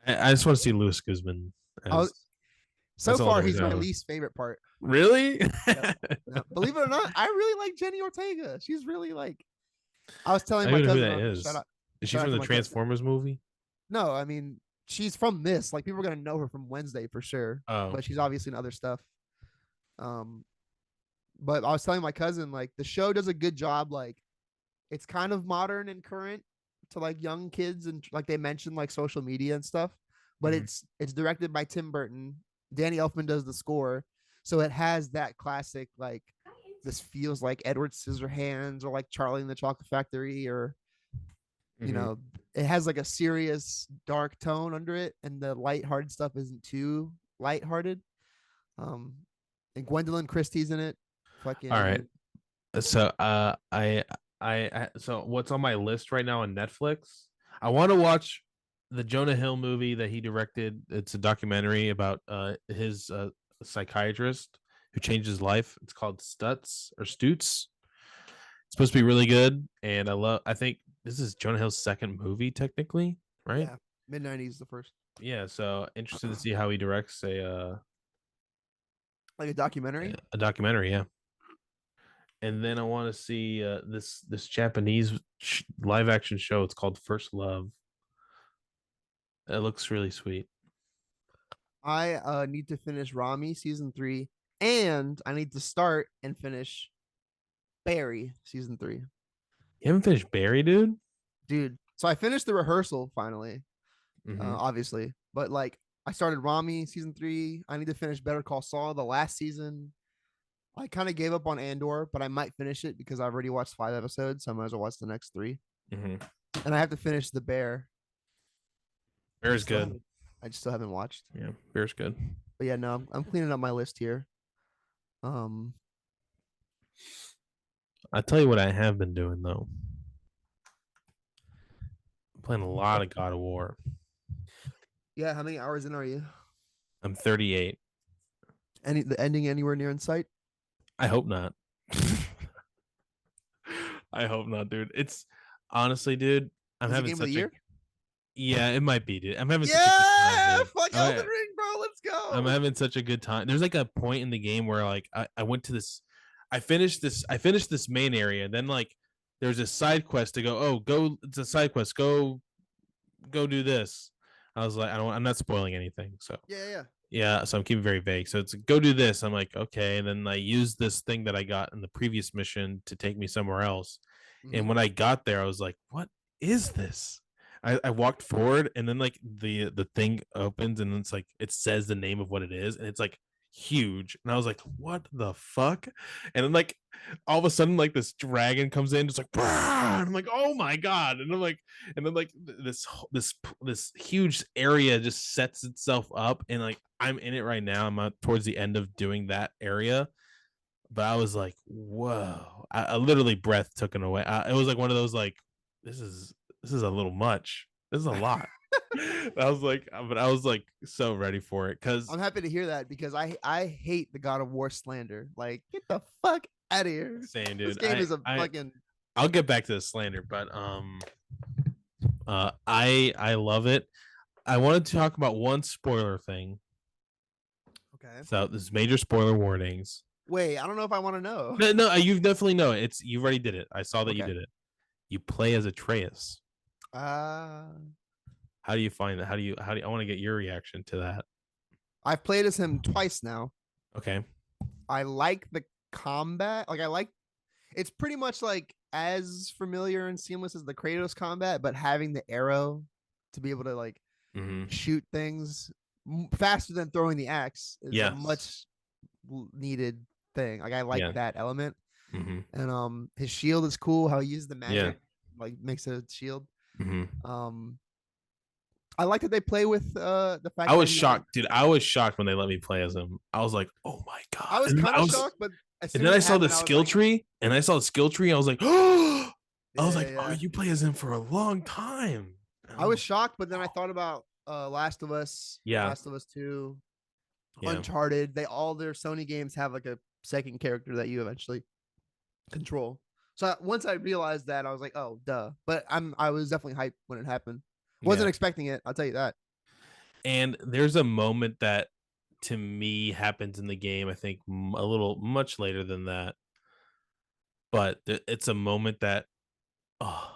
I just want to see Louis Guzman. So far, he's my least favorite part. Really? No, believe it or not, I really like Jenny Ortega. She's really like. I was telling I my don't know who cousin. that is. Shout out, Is she shout out from to the my cousin. Transformers movie? No, I mean she's from this. Like people are gonna know her from Wednesday for sure. Oh. But she's obviously in other stuff. But I was telling my cousin like the show does a good job. Like it's kind of modern and current to like young kids and like they mentioned like social media and stuff. But it's directed by Tim Burton. Danny Elfman does the score, so it has that classic like this feels like Edward Scissorhands or like Charlie and the Chocolate Factory or you know it has like a serious dark tone under it, and the lighthearted stuff isn't too lighthearted. And Gwendolyn Christie's in it. Fucking all right. So so what's on my list right now on Netflix? I want to watch the Jonah Hill movie that he directed. It's a documentary about his psychiatrist who changed his life. It's called Stutz. It's supposed to be really good, and I think this is Jonah Hill's second movie technically, right? Yeah, mid-90s the first. Yeah, so interested to see how he directs like a documentary. A documentary, yeah. And then I want to see this Japanese live action show. It's called First Love. It looks really sweet. I need to finish Rami season 3, and I need to start and finish Barry season 3. You haven't finished Barry, dude? Dude, so I finished the rehearsal finally, obviously, but like I started Rami season 3. I need to finish Better Call Saul, the last season. I kind of gave up on Andor, but I might finish it because I've already watched 5 episodes, so I might as well watch the next 3. And I have to finish The Bear. Bear's good. I just still haven't watched. Yeah, Bear's good. But yeah, no, I'm cleaning up my list here. I'll tell you what I have been doing though. I'm playing a lot of God of War. Yeah, how many hours in are you? I'm 38. The ending anywhere near in sight? I hope not. I hope not, dude. It's honestly, dude. I'm having game of the year? Yeah, it might be, dude. I'm having such a good time, fuck Elden Ring, bro. Let's go. I'm having such a good time. There's like a point in the game where like I went to this, I finished this main area, and then like there's a side quest to go. It's a side quest. Go do this. I was like, I'm not spoiling anything. So yeah. Yeah, so I'm keeping very vague. So it's go do this. I'm like, okay. And then I use this thing that I got in the previous mission to take me somewhere else. And Mhm. when I got there, I was like, what is this? I walked forward and then like the thing opens and it's like it says the name of what it is, and it's like huge. And I was like, what the fuck? And then like all of a sudden, like this dragon comes in, just like, "Brah!" And I'm like, oh my god. And I'm like, and then like this huge area just sets itself up, and like I'm in it right now. I'm towards the end of doing that area, but I was like, whoa. I literally breath taken away. It was like one of those like, this is this is a little much. This is a lot. I was like, but I was like so ready for it because I'm happy to hear that because I hate the God of War slander. Like, get the fuck out of here. saying, This dude, game is a fucking I'll get back to the slander, but I love it. I wanted to talk about one spoiler thing. okay. So this is major spoiler warnings. Wait, I don't know if I want to know. No, no, you definitely know it. It's you already did it. I saw that you Okay. did it. You play as Atreus. Uh How do you find that? How do you, I want to get your reaction to that. I've played as him twice now. Okay. I like the combat. Like I like it's pretty much like as familiar and seamless as the Kratos combat, but having the arrow to be able to like Mm-hmm. shoot things faster than throwing the axe is a Yes. much needed thing. Like I like Yeah. that element. Mm-hmm. And his shield is cool. How he uses the Yeah. magic, like makes a shield. Mm-hmm. Um, I like that they play with the I fact that was he like. shocked, dude. I was shocked when they let me play as him. I was like, "Oh my I god!" was kind of shocked, but as And soon then as I it saw the happened, I was skill like, tree, and I saw the skill tree. I was like, "Oh!" I was yeah, like, "Oh, yeah. you play as him for a long time." And I I'm was like, shocked, but then I thought about Last of Us, yeah, Last of Us 2, yeah, Uncharted. They all their Sony games have like a second character that you eventually control. So once I realized that, I was like, oh, duh. But I was definitely hyped when it happened. yeah. Wasn't expecting it. I'll tell you that. And there's a moment that to me happens in the game. I think a little much later than that, but it's a moment that oh,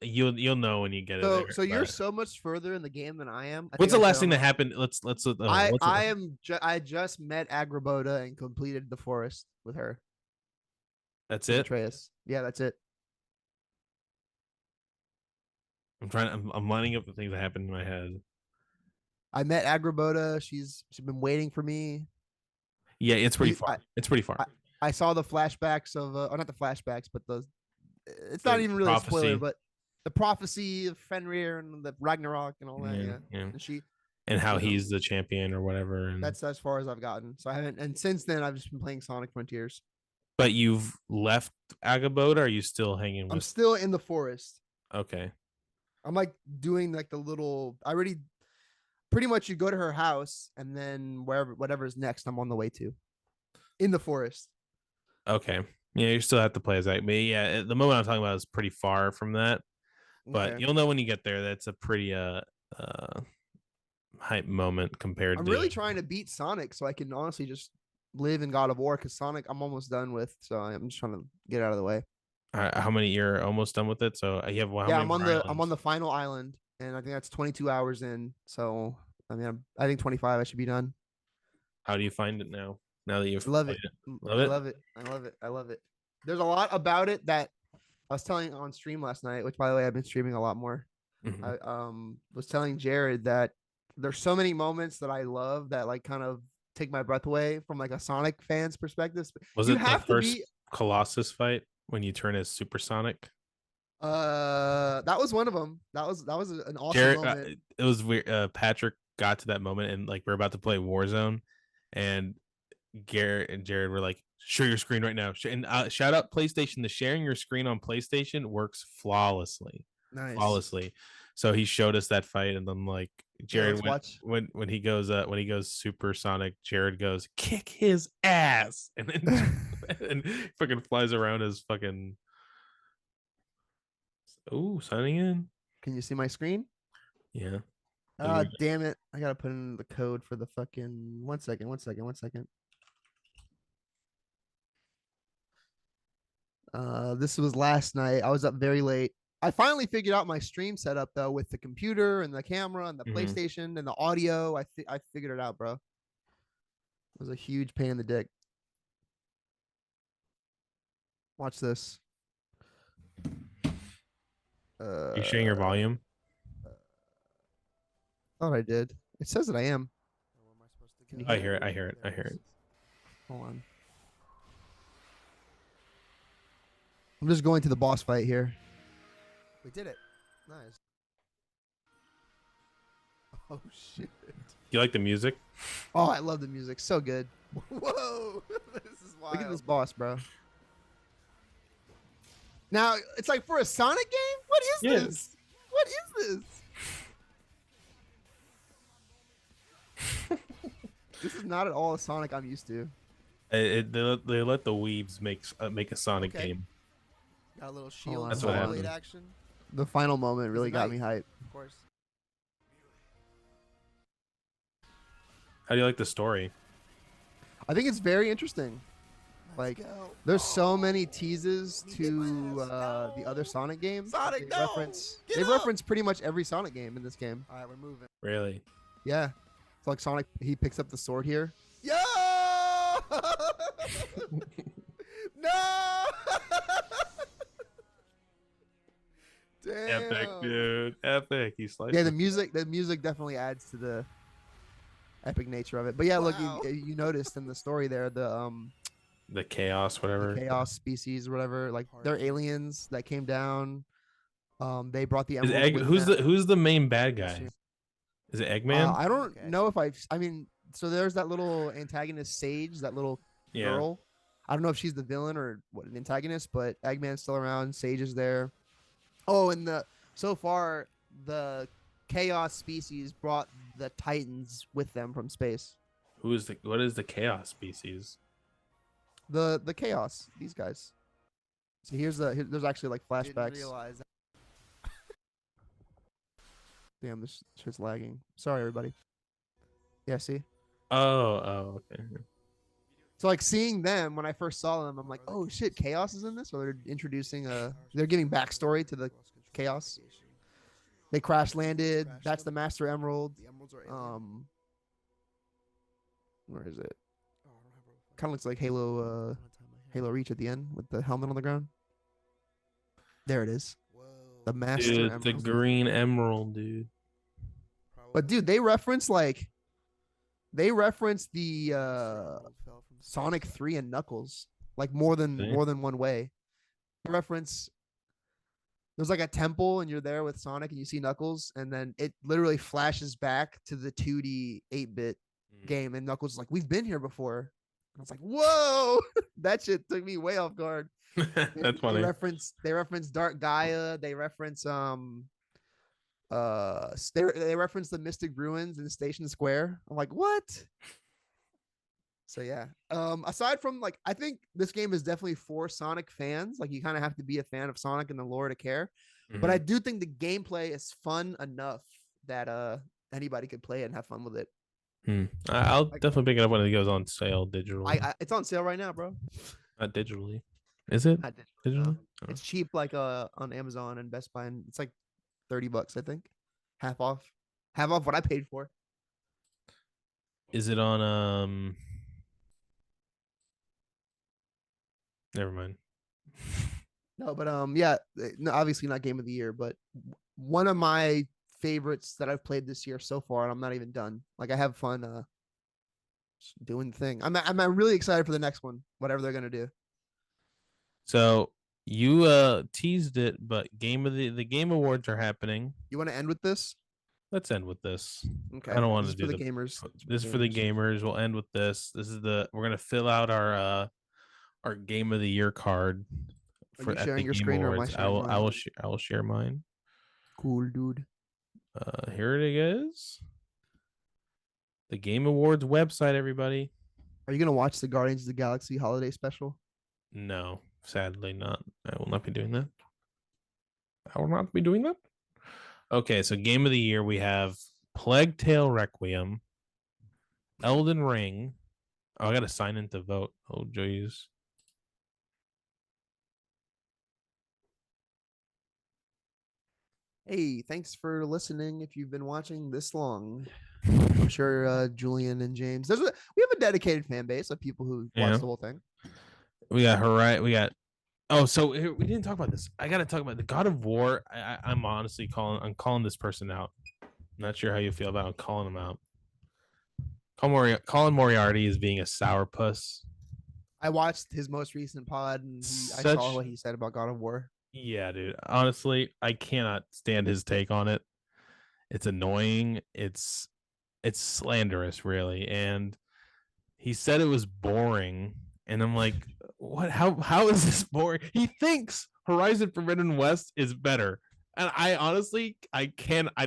you'll know when you get it So there. so you're But so much further in the game than I am. I what's think the I said last thing on that the happened? Let's what's I am I just met Agrabota and completed the forest with her that's with it. Atreus. Yeah, that's it. I'm lining up the things that happened in my head. I met Agrabota. She's been waiting for me. Yeah, it's pretty We far. It's pretty far. I, I saw the flashbacks of or not the flashbacks, but the it's not The even really a spoiler, prophecy. but the prophecy of Fenrir and the Ragnarok and all that. Yeah, Yeah, yeah. and she, And how you know, he's the champion or whatever. And that's as far as I've gotten. So I haven't, and since then I've just been playing Sonic Frontiers. but you've left Agabode, or are you still hanging I'm with still in the forest. okay. I'm like doing like the little. I already pretty much you go to her house and then wherever whatever's next, I'm on the way to in the forest. Okay. Yeah, you still have to play as that. But yeah, the moment I'm talking about is pretty far from that. But Okay. you'll know when you get there. That's a pretty uh hype moment compared I'm to really trying to beat Sonic so I can honestly just live in God of War because Sonic I'm almost done with. So I'm just trying to get out of the way. how many you're almost done with it. So you have how Yeah, many more I'm on islands? the final island, and I think that's 22 hours in. So I mean, I think 25 I should be done. How do you find it now? Now that I you've love played it. it, love I it. love it. I love it. I love it. There's a lot about it that I was telling on stream last night, which by the way I've been streaming a lot more. Mm-hmm. I was telling Jared that there's so many moments that I love that like kind of take my breath away from like a Sonic fan's perspective. Was You it the have to first be Colossus fight when you turn as Supersonic? that was one of them. That was an awesome Jared, moment. it was weird. Patrick got to that moment, and like we're about to play Warzone, and Garrett and Jared were like, "Share your screen right now." And shout out PlayStation. The sharing your screen on PlayStation works flawlessly, Nice. flawlessly. So he showed us that fight, and then like Yeah, Jared let's watch. when he goes supersonic, Jared goes kick his ass, and then and fucking flies around his fucking. Oh, signing in. Can you see my screen? Yeah. Ah, damn it. I gotta put in the code for the fucking 1 second, 1 second, 1 second. This was last night. I was up very late. I finally figured out my stream setup though with the computer and the camera and the Mhm. PlayStation and the audio. I figured it out, bro. It was a huge pain in the dick. Watch this. You sharing your volume? Thought I did. It says that I am. Can you I hear hear it. I hear it. I hear it. Hold on. I'm just going to the boss fight here. We did it. Nice. Oh shit. You like the music? Oh, I love the music. So good. Whoa. This is wild. Look at this boss, bro. Now, it's like for a Sonic game? What is this? What is this? This is not at all a Sonic I'm used to. They let the weebs make a Sonic game. Got a little shield. That's what happened. Action. The final moment really got me hyped. Of course. How do you like the story? I think it's very interesting. Let's Like, go. there's so many teases to the other Sonic games. Sonic, They no! reference Get they up! reference pretty much every Sonic game in this game. All right, we're moving. Really? Yeah. It's like Sonic, he picks up the sword here. Yo! No! Damn. Epic, dude. Epic. He sliced. Yeah, it. the music definitely adds to the epic nature of it. But yeah, look, Wow. you noticed in the story there The chaos, whatever. the chaos species or whatever, like they're aliens that came down. They brought the Is emerald with who's them. the main bad guy? Is it Eggman? I don't Okay. know if I mean, so there's that little antagonist Sage, that little Yeah. girl. I don't know if she's the villain or what an antagonist, but Eggman's still around. Sage is there. Oh, and so far the chaos species brought the Titans with them from space. What is the chaos species? The chaos, these guys. So there's actually like Didn't flashbacks. realize that. Damn, this shit's lagging. Sorry, everybody. Yeah, see. Oh, okay. So like seeing them when I first saw them, I'm like, oh shit, Chaos is in this, or they're introducing they're giving backstory to the Chaos. They crash landed. That's the Master Emerald. The emeralds are alien. Where is it? Oh, I don't have a- Kind of looks like Halo I'm gonna tie my hair. Halo Reach at the end with the helmet on the ground. There it is. Whoa. The Master Dude, Emerald. the green emerald, dude. But dude, they reference the Emerald fell from space. Sonic 3 and Knuckles like more than See? one way. They reference there's like a temple and you're there with Sonic and you see Knuckles and then it literally flashes back to the 2D 8-bit game and Knuckles is like, we've been here before. And I was like, whoa, that shit took me way off guard. That's funny. They reference Dark Gaia. They reference they reference the Mystic Ruins in Station Square. I'm like, what? So yeah. Aside from like, I think this game is definitely for Sonic fans. Like you kind of have to be a fan of Sonic and the lore to care. But I do think the gameplay is fun enough that anybody could play it and have fun with it. I'll definitely pick it up when it goes on sale digitally. It's on sale right now, bro. Not digitally. Is it Not digital, digitally? no. It's cheap like on Amazon and Best Buy, and it's like $30, I think. Half off what I paid for. Is it on Never mind. No, but yeah, no, obviously not game of the year, but one of my favorites that I've played this year so far, and I'm not even done. Like I have fun just doing the thing. I'm really excited for the next one, whatever they're gonna do. So you teased it, but the game awards are happening. You want to end with this? Let's end with this. Okay. I don't want This to is do for the gamers. This is for the gamers. We'll end with this. We're gonna fill out our game of the year card. Are you at sharing the your Game screen or am I Awards. sharing mine? I will share mine. Cool, dude. Here it is. The Game Awards website, everybody. Are you gonna watch the Guardians of the Galaxy holiday special? No, sadly not. I will not be doing that. I will not be doing that. Okay, so game of the year we have Plague Tale Requiem, Elden Ring. Oh, I gotta sign in to vote. Oh, jeez. Hey, thanks for listening. If you've been watching this long, I'm sure Julian and James. We have a dedicated fan base of people who watch Yeah. the whole thing. We got her right. We got. Oh, so we didn't talk about this. I got to talk about the God of War. I'm honestly calling. I'm calling this person out. I'm not sure how you feel about calling him out. Colin Moriarty is being a sourpuss. I watched his most recent pod and I saw what he said about God of War. Yeah, dude. Honestly, I cannot stand his take on it. It's annoying. It's slanderous, really. And he said it was boring, and I'm like, what? How is this boring? He thinks Horizon Forbidden West is better, and I honestly, I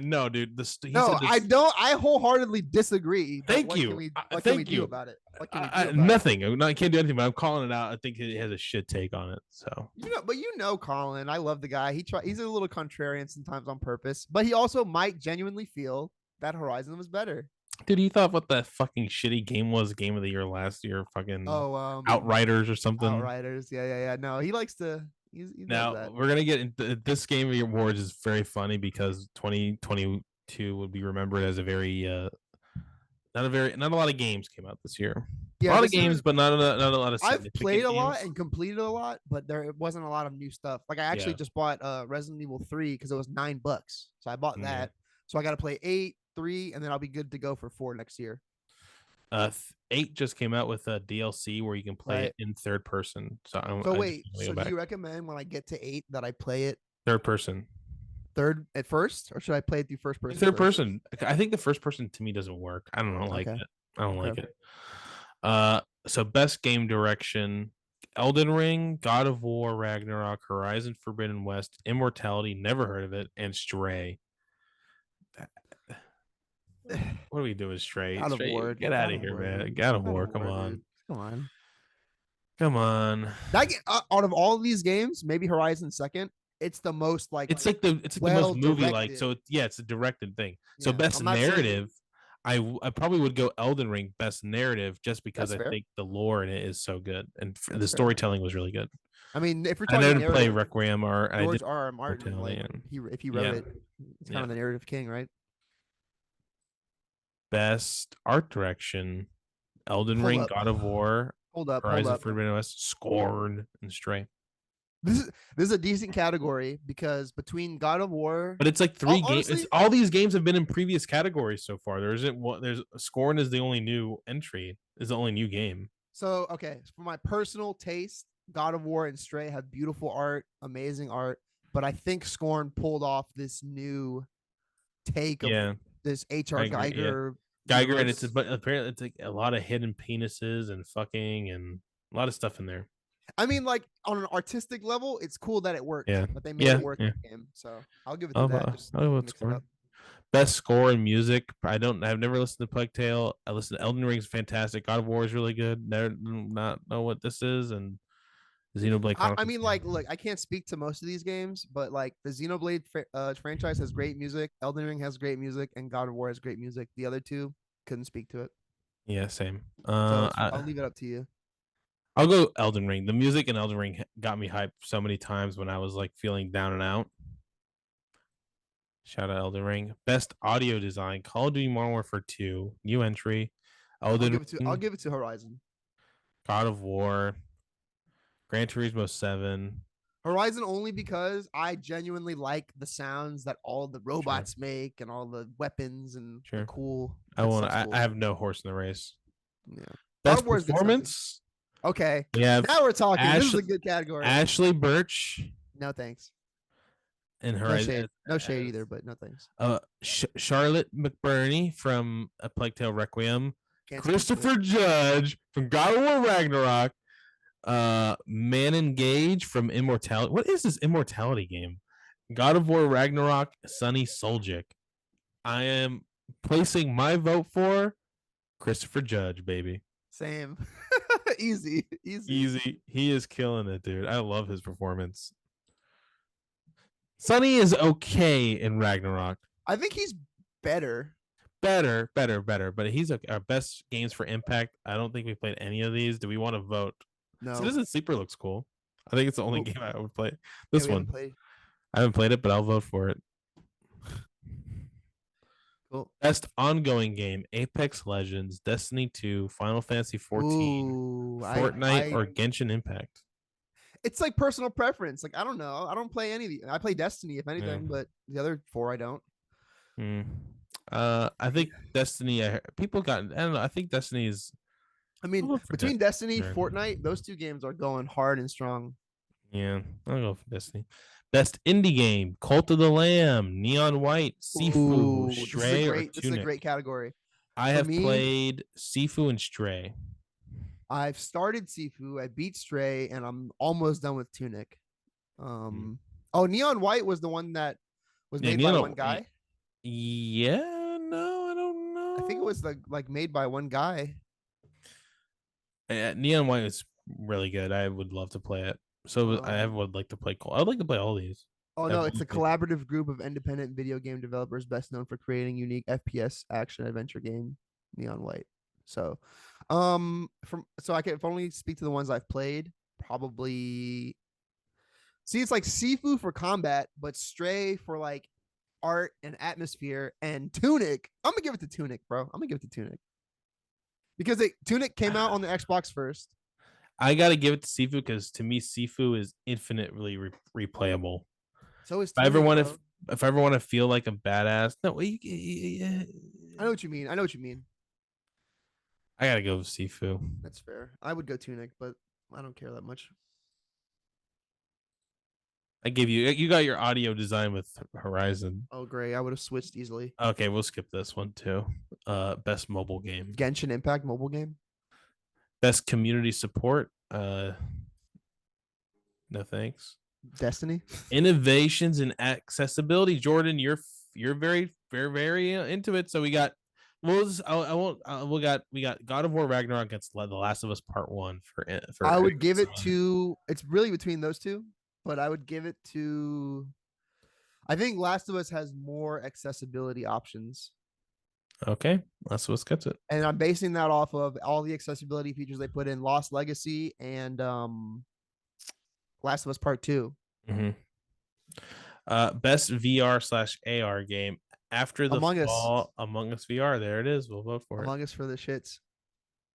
know, dude. No, I don't. I wholeheartedly disagree. Thank you. What can we do about it? What can we do about nothing. I can't do anything, but I'm calling it out. I think he has a shit take on it. So but Colin, I love the guy. He's a little contrarian sometimes on purpose, but he also might genuinely feel that Horizon was better. Dude, he thought what that fucking shitty game was, game of the year last year, fucking Outriders or something. Outriders, yeah. No, he likes to. He now that. We're gonna get into this game of the awards is very funny because 2022 would be remembered as a very not a lot of games came out this year. Yeah, a lot of games, but not a lot of. I've played a lot and completed a lot, but there wasn't a lot of new stuff. Like I actually just bought Resident Evil 3 because it was $9, so I bought that. So I got to play 8, 3, and then I'll be good to go for 4 next year. 8 just came out with a DLC where you can play it in third person. So wait, so do you recommend when I get to 8 that I play it third person? Third at first, or should I play it through first person? Third person. I think the first person to me doesn't work. I don't like it. I don't like it. So best game direction: Elden Ring, God of War, Ragnarok, Horizon Forbidden West, Immortality, never heard of it, and Stray. What do we do with Stray? God of War. Get out of here, man. God of War. Come on. Come on. Out of all of these games, maybe Horizon second. It's the most like it's like the most movie like. So it's a directed thing. So best narrative, I probably would go Elden Ring best narrative just because I think the lore in it is so good and the storytelling was really good. I mean, if you're talking, I didn't play Requiem or George R.R. Martin, if he wrote it, it's kind of the narrative king, right? Best art direction: Elden Ring, God of War, Horizon Forbidden West, Scorn, and Stray. This is a decent category because between God of War, but it's like 3 games. All these games have been in previous categories so far. There isn't one. There's Scorn is the only new entry. Is the only new game. So for my personal taste, God of War and Stray have beautiful art, amazing art. But I think Scorn pulled off this new take of this H.R. Geiger. Geiger, and but apparently it's like a lot of hidden penises and fucking and a lot of stuff in there. I mean, like on an artistic level, it's cool that it worked. Yeah, but they made it work in the game, so I'll give it to that. I'll Scorn. Best score in music. I've never listened to Plague Tale. I listened to Elden Ring's fantastic. God of War is really good. Not know what this is, and Xenoblade Chronicles. I mean, like, look, I can't speak to most of these games, but like the Xenoblade franchise has great music. Elden Ring has great music, and God of War has great music. The other two couldn't speak to it. Yeah, same. So I'll leave it up to you. I'll go Elden Ring. The music in Elden Ring got me hyped so many times when I was like feeling down and out. Shout out Elden Ring. Best audio design: Call of Duty Modern Warfare 2, new entry. I'll give it to Horizon. God of War, Gran Turismo 7. Horizon only because I genuinely like the sounds that all the robots make and all the weapons and cool. I have no horse in the race. Yeah. Best performance. Okay. Yeah. Now we're talking. This is a good category. Ashly Burch. No thanks. And Horizon. No shade either, but no thanks. Charlotte McBurney from A Plague Tale Requiem. Christopher Judge from God of War Ragnarok. Manon Gage from Immortality. What is this Immortality game? God of War Ragnarok. Sonny Soljic. I am placing my vote for Christopher Judge, baby. Same. Easy. He is killing it, dude. I love his performance. Sonny is okay in Ragnarok. I think he's better. Better. But he's our best games for impact. I don't think we played any of these. Do we want to vote? No. Citizen Sleeper looks cool. I think it's the only game I would play. This one. I haven't played it, but I'll vote for it. Cool. Best ongoing game: Apex Legends, Destiny 2, Final Fantasy 14, Ooh, Fortnite, or Genshin Impact. it's like personal preference. Like I don't know. I don't play any of these. I play Destiny if Yeah. anything, but the other 4 I don't. I think Destiny. People got. I don't know. I think Destiny is. I mean, I'll go for between Destiny, sure. Fortnite, those 2 games are going hard and strong. Yeah, I'll go for Destiny. Best indie game: Cult of the Lamb, Neon White, Sifu, Ooh, Stray, or this is a Tunic. great category. I For have me, played Sifu and Stray. I've started Sifu, I beat Stray, and I'm almost done with Tunic. Oh, Neon White was the one that was made by one guy. Yeah, no, I don't know. I think it was like made by one guy. Neon White is really good. I would love to play it. So I would like to play. I would like to play all these. Oh no, it's a collaborative group of independent video game developers best known for creating unique FPS action adventure game, Neon White. So, I can only speak to the ones I've played. Probably, see, it's like Sifu for combat, but Stray for like art and atmosphere, and Tunic. I'm gonna give it to Tunic, bro. I'm gonna give it to Tunic because Tunic came out on the Xbox first. I gotta give it to Sifu because to me, Sifu is infinitely replayable. So is If I Tunic, ever want to feel like a badass, no, I know what you mean. I know what you mean. I gotta go with Sifu. That's fair. I would go Tunic, but I don't care that much. I give you got your audio design with Horizon. Oh, great. I would have switched easily. Okay, we'll skip this one too. Best mobile game. Genshin Impact mobile game. Best community support. No thanks. Destiny. Innovations in accessibility. Jordan, you're very very into it. So we got. I won't. We got God of War Ragnarok against The Last of Us Part 1 for. I would give it to. It's really between those two, but I would give it to. I think Last of Us has more accessibility options. Okay, Last of Us gets it, and I'm basing that off of all the accessibility features they put in Lost Legacy and Last of Us Part 2. Mm-hmm. Best VR/AR game after the Among fall. Among Us VR. There it is. We'll vote for Among Us for the shits.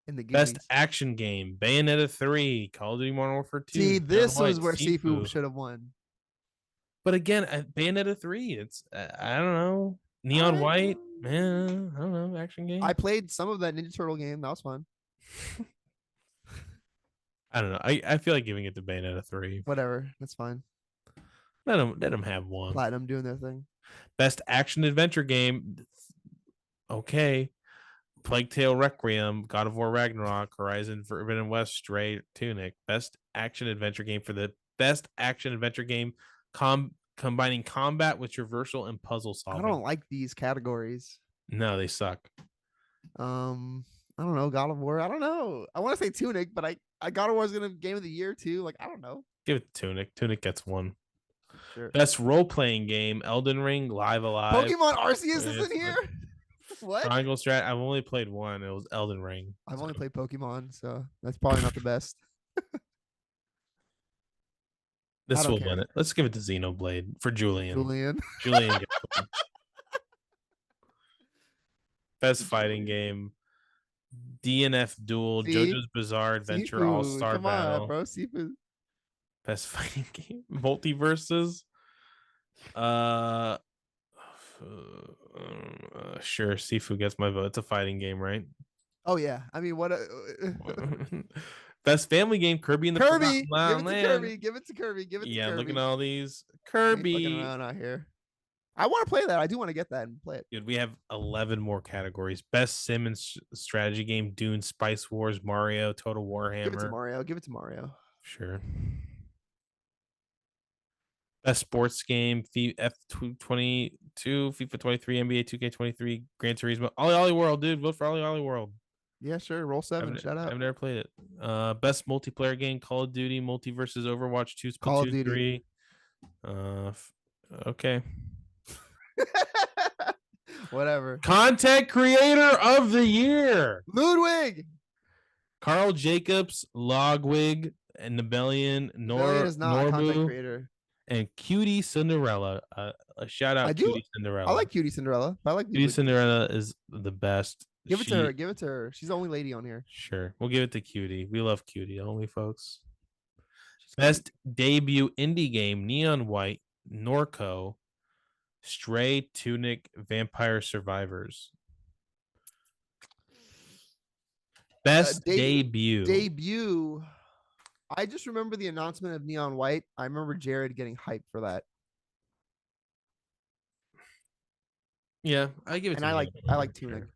In the best action game: Bayonetta 3, Call of Duty Modern Warfare 2. See, this was where Sifu should have won. But again, Bayonetta 3. It's I don't know. Neon White, man. I don't know. Action game. I played some of that Ninja Turtle game. That was fun. I don't know. I feel like giving it to Bayonetta 3. Whatever. That's fine. Let them have one. Platinum doing their thing. Best action adventure game. Okay. Plague Tale Requiem, God of War Ragnarok, Horizon Forbidden West, Stray, Tunic. Best action adventure game for the best action adventure game combining combat with traversal and puzzle solving. I don't like these categories. No, they suck. I don't know. God of War. I don't know. I want to say Tunic, but I God of War is gonna game of the year too. Like I don't know. Give it to Tunic. Tunic gets one. Sure. Best role playing game: Elden Ring, Live Alive. Pokemon Arceus is in here. What? Triangle Strat. I've only played one. It was Elden Ring. I've only played Pokemon, so that's probably not the best. This will win it. Let's give it to Xenoblade for Julian. Julian gets one. Best fighting game: DNF Duel, JoJo's Bizarre Adventure All Star Battle. On, bro. Sifu. Best fighting game: Multiverses. Sure, Sifu gets my vote. It's a fighting game, right? Oh yeah. I mean, what? Best family game: Kirby and the Kirby. Forgotten Land. Give it to Kirby. Give it to Kirby. Yeah, looking at all these Kirby. Fucking around out here. I want to play that. I do want to get that and play it. Dude, we have 11 more categories. Best sim and strategy game: Dune, Spice Wars, Mario, Total Warhammer. Give it to Mario. Give it to Mario. Sure. Best sports game: F22, FIFA 23, NBA 2K23, Gran Turismo, Ollie World, dude. Vote for Ollie World. Yeah, sure. Roll 7. Shout out. I've never played it. Best multiplayer game: Call of Duty, Multiverses, Overwatch 2, Splatoon 3. Okay. Whatever. Content creator of the year: Ludwig, Carl Jacobs, Logwig, and Nibelian. Nibelian is not a content creator. And Cutie Cinderella. A shout out, I do. Cutie Cinderella. I like Cutie Cinderella. I like Cutie Cinderella is the best. Give it to her. Give it to her. She's the only lady on here. Sure, we'll give it to Cutie. We love Cutie, don't we, folks? Best debut indie game: Neon White, Norco, Stray, Tunic, Vampire Survivors. Best debut. Debut. I just remember the announcement of Neon White. I remember Jared getting hyped for that. Yeah, I give it. And I like Tunic. Sure.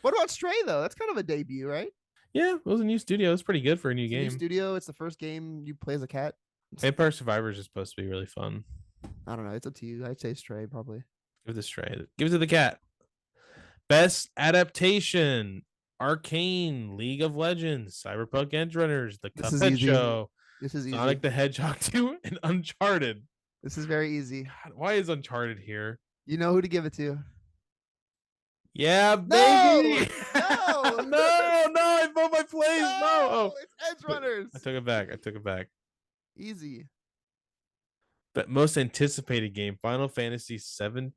What about Stray though? That's kind of a debut, right? Yeah, it was a new studio. It's pretty good for a new game. New studio. It's the first game you play as a cat. Vampire Survivors is supposed to be really fun. I don't know. It's up to you. I'd say Stray probably. Give it to Stray. Give it to the cat. Best adaptation: Arcane, League of Legends, Cyberpunk Edgerunners, The Cuphead Show. This is easy. Sonic the Hedgehog 2, and Uncharted. This is very easy. God, why is Uncharted here? You know who to give it to. Yeah, baby. No, no, I found my place. No, it's Edgerunners. I took it back. Easy. But most anticipated game: Final Fantasy 17,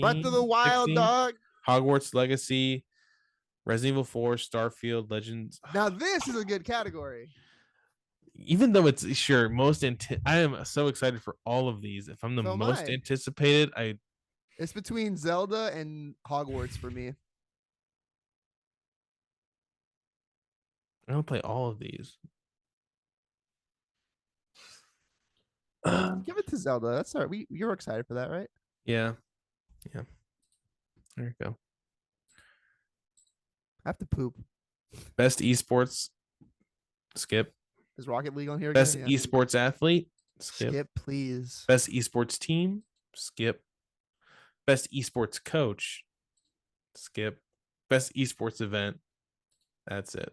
Breath of the Wild, 16, dog. Hogwarts Legacy, Resident Evil 4, Starfield, Legends. Now this is a good category. Even though it's most I am so excited for all of these. If I'm the most anticipated, it's between Zelda and Hogwarts for me. I don't play all of these. Give it to Zelda. That's all right. You're excited for that, right? Yeah. There you go. I have to poop. Best esports. Skip. Is Rocket League on here? Best again? esports athlete. Skip, please. Best esports team. Skip. Best esports coach. Skip. Best esports event. That's it.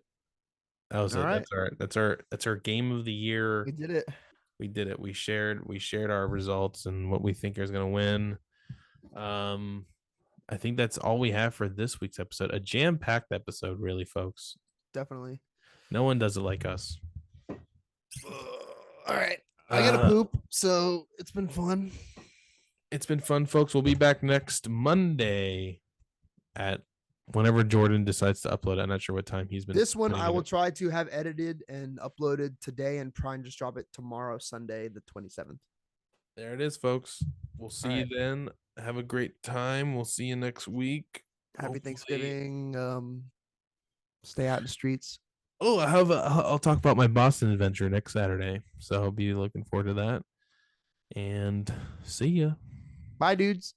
That was it. Right. That's our game of the year. We did it. We shared our results and what we think is going to win. I think that's all we have for this week's episode. A jam-packed episode, really, folks. Definitely. No one does it like us. All right. I gotta poop, so it's been fun. It's been fun, folks. We'll be back next Monday at whenever Jordan decides to upload. I'm not sure what time he's been. This one I will try to have edited and uploaded today and try and just drop it tomorrow, Sunday, the 27th. There it is, folks. We'll see you then. Have a great time. We'll see you next week. Happy Thanksgiving. Stay out in the streets. Oh, I'll talk about my Boston adventure next Saturday. So I'll be looking forward to that. And see ya. Bye, dudes.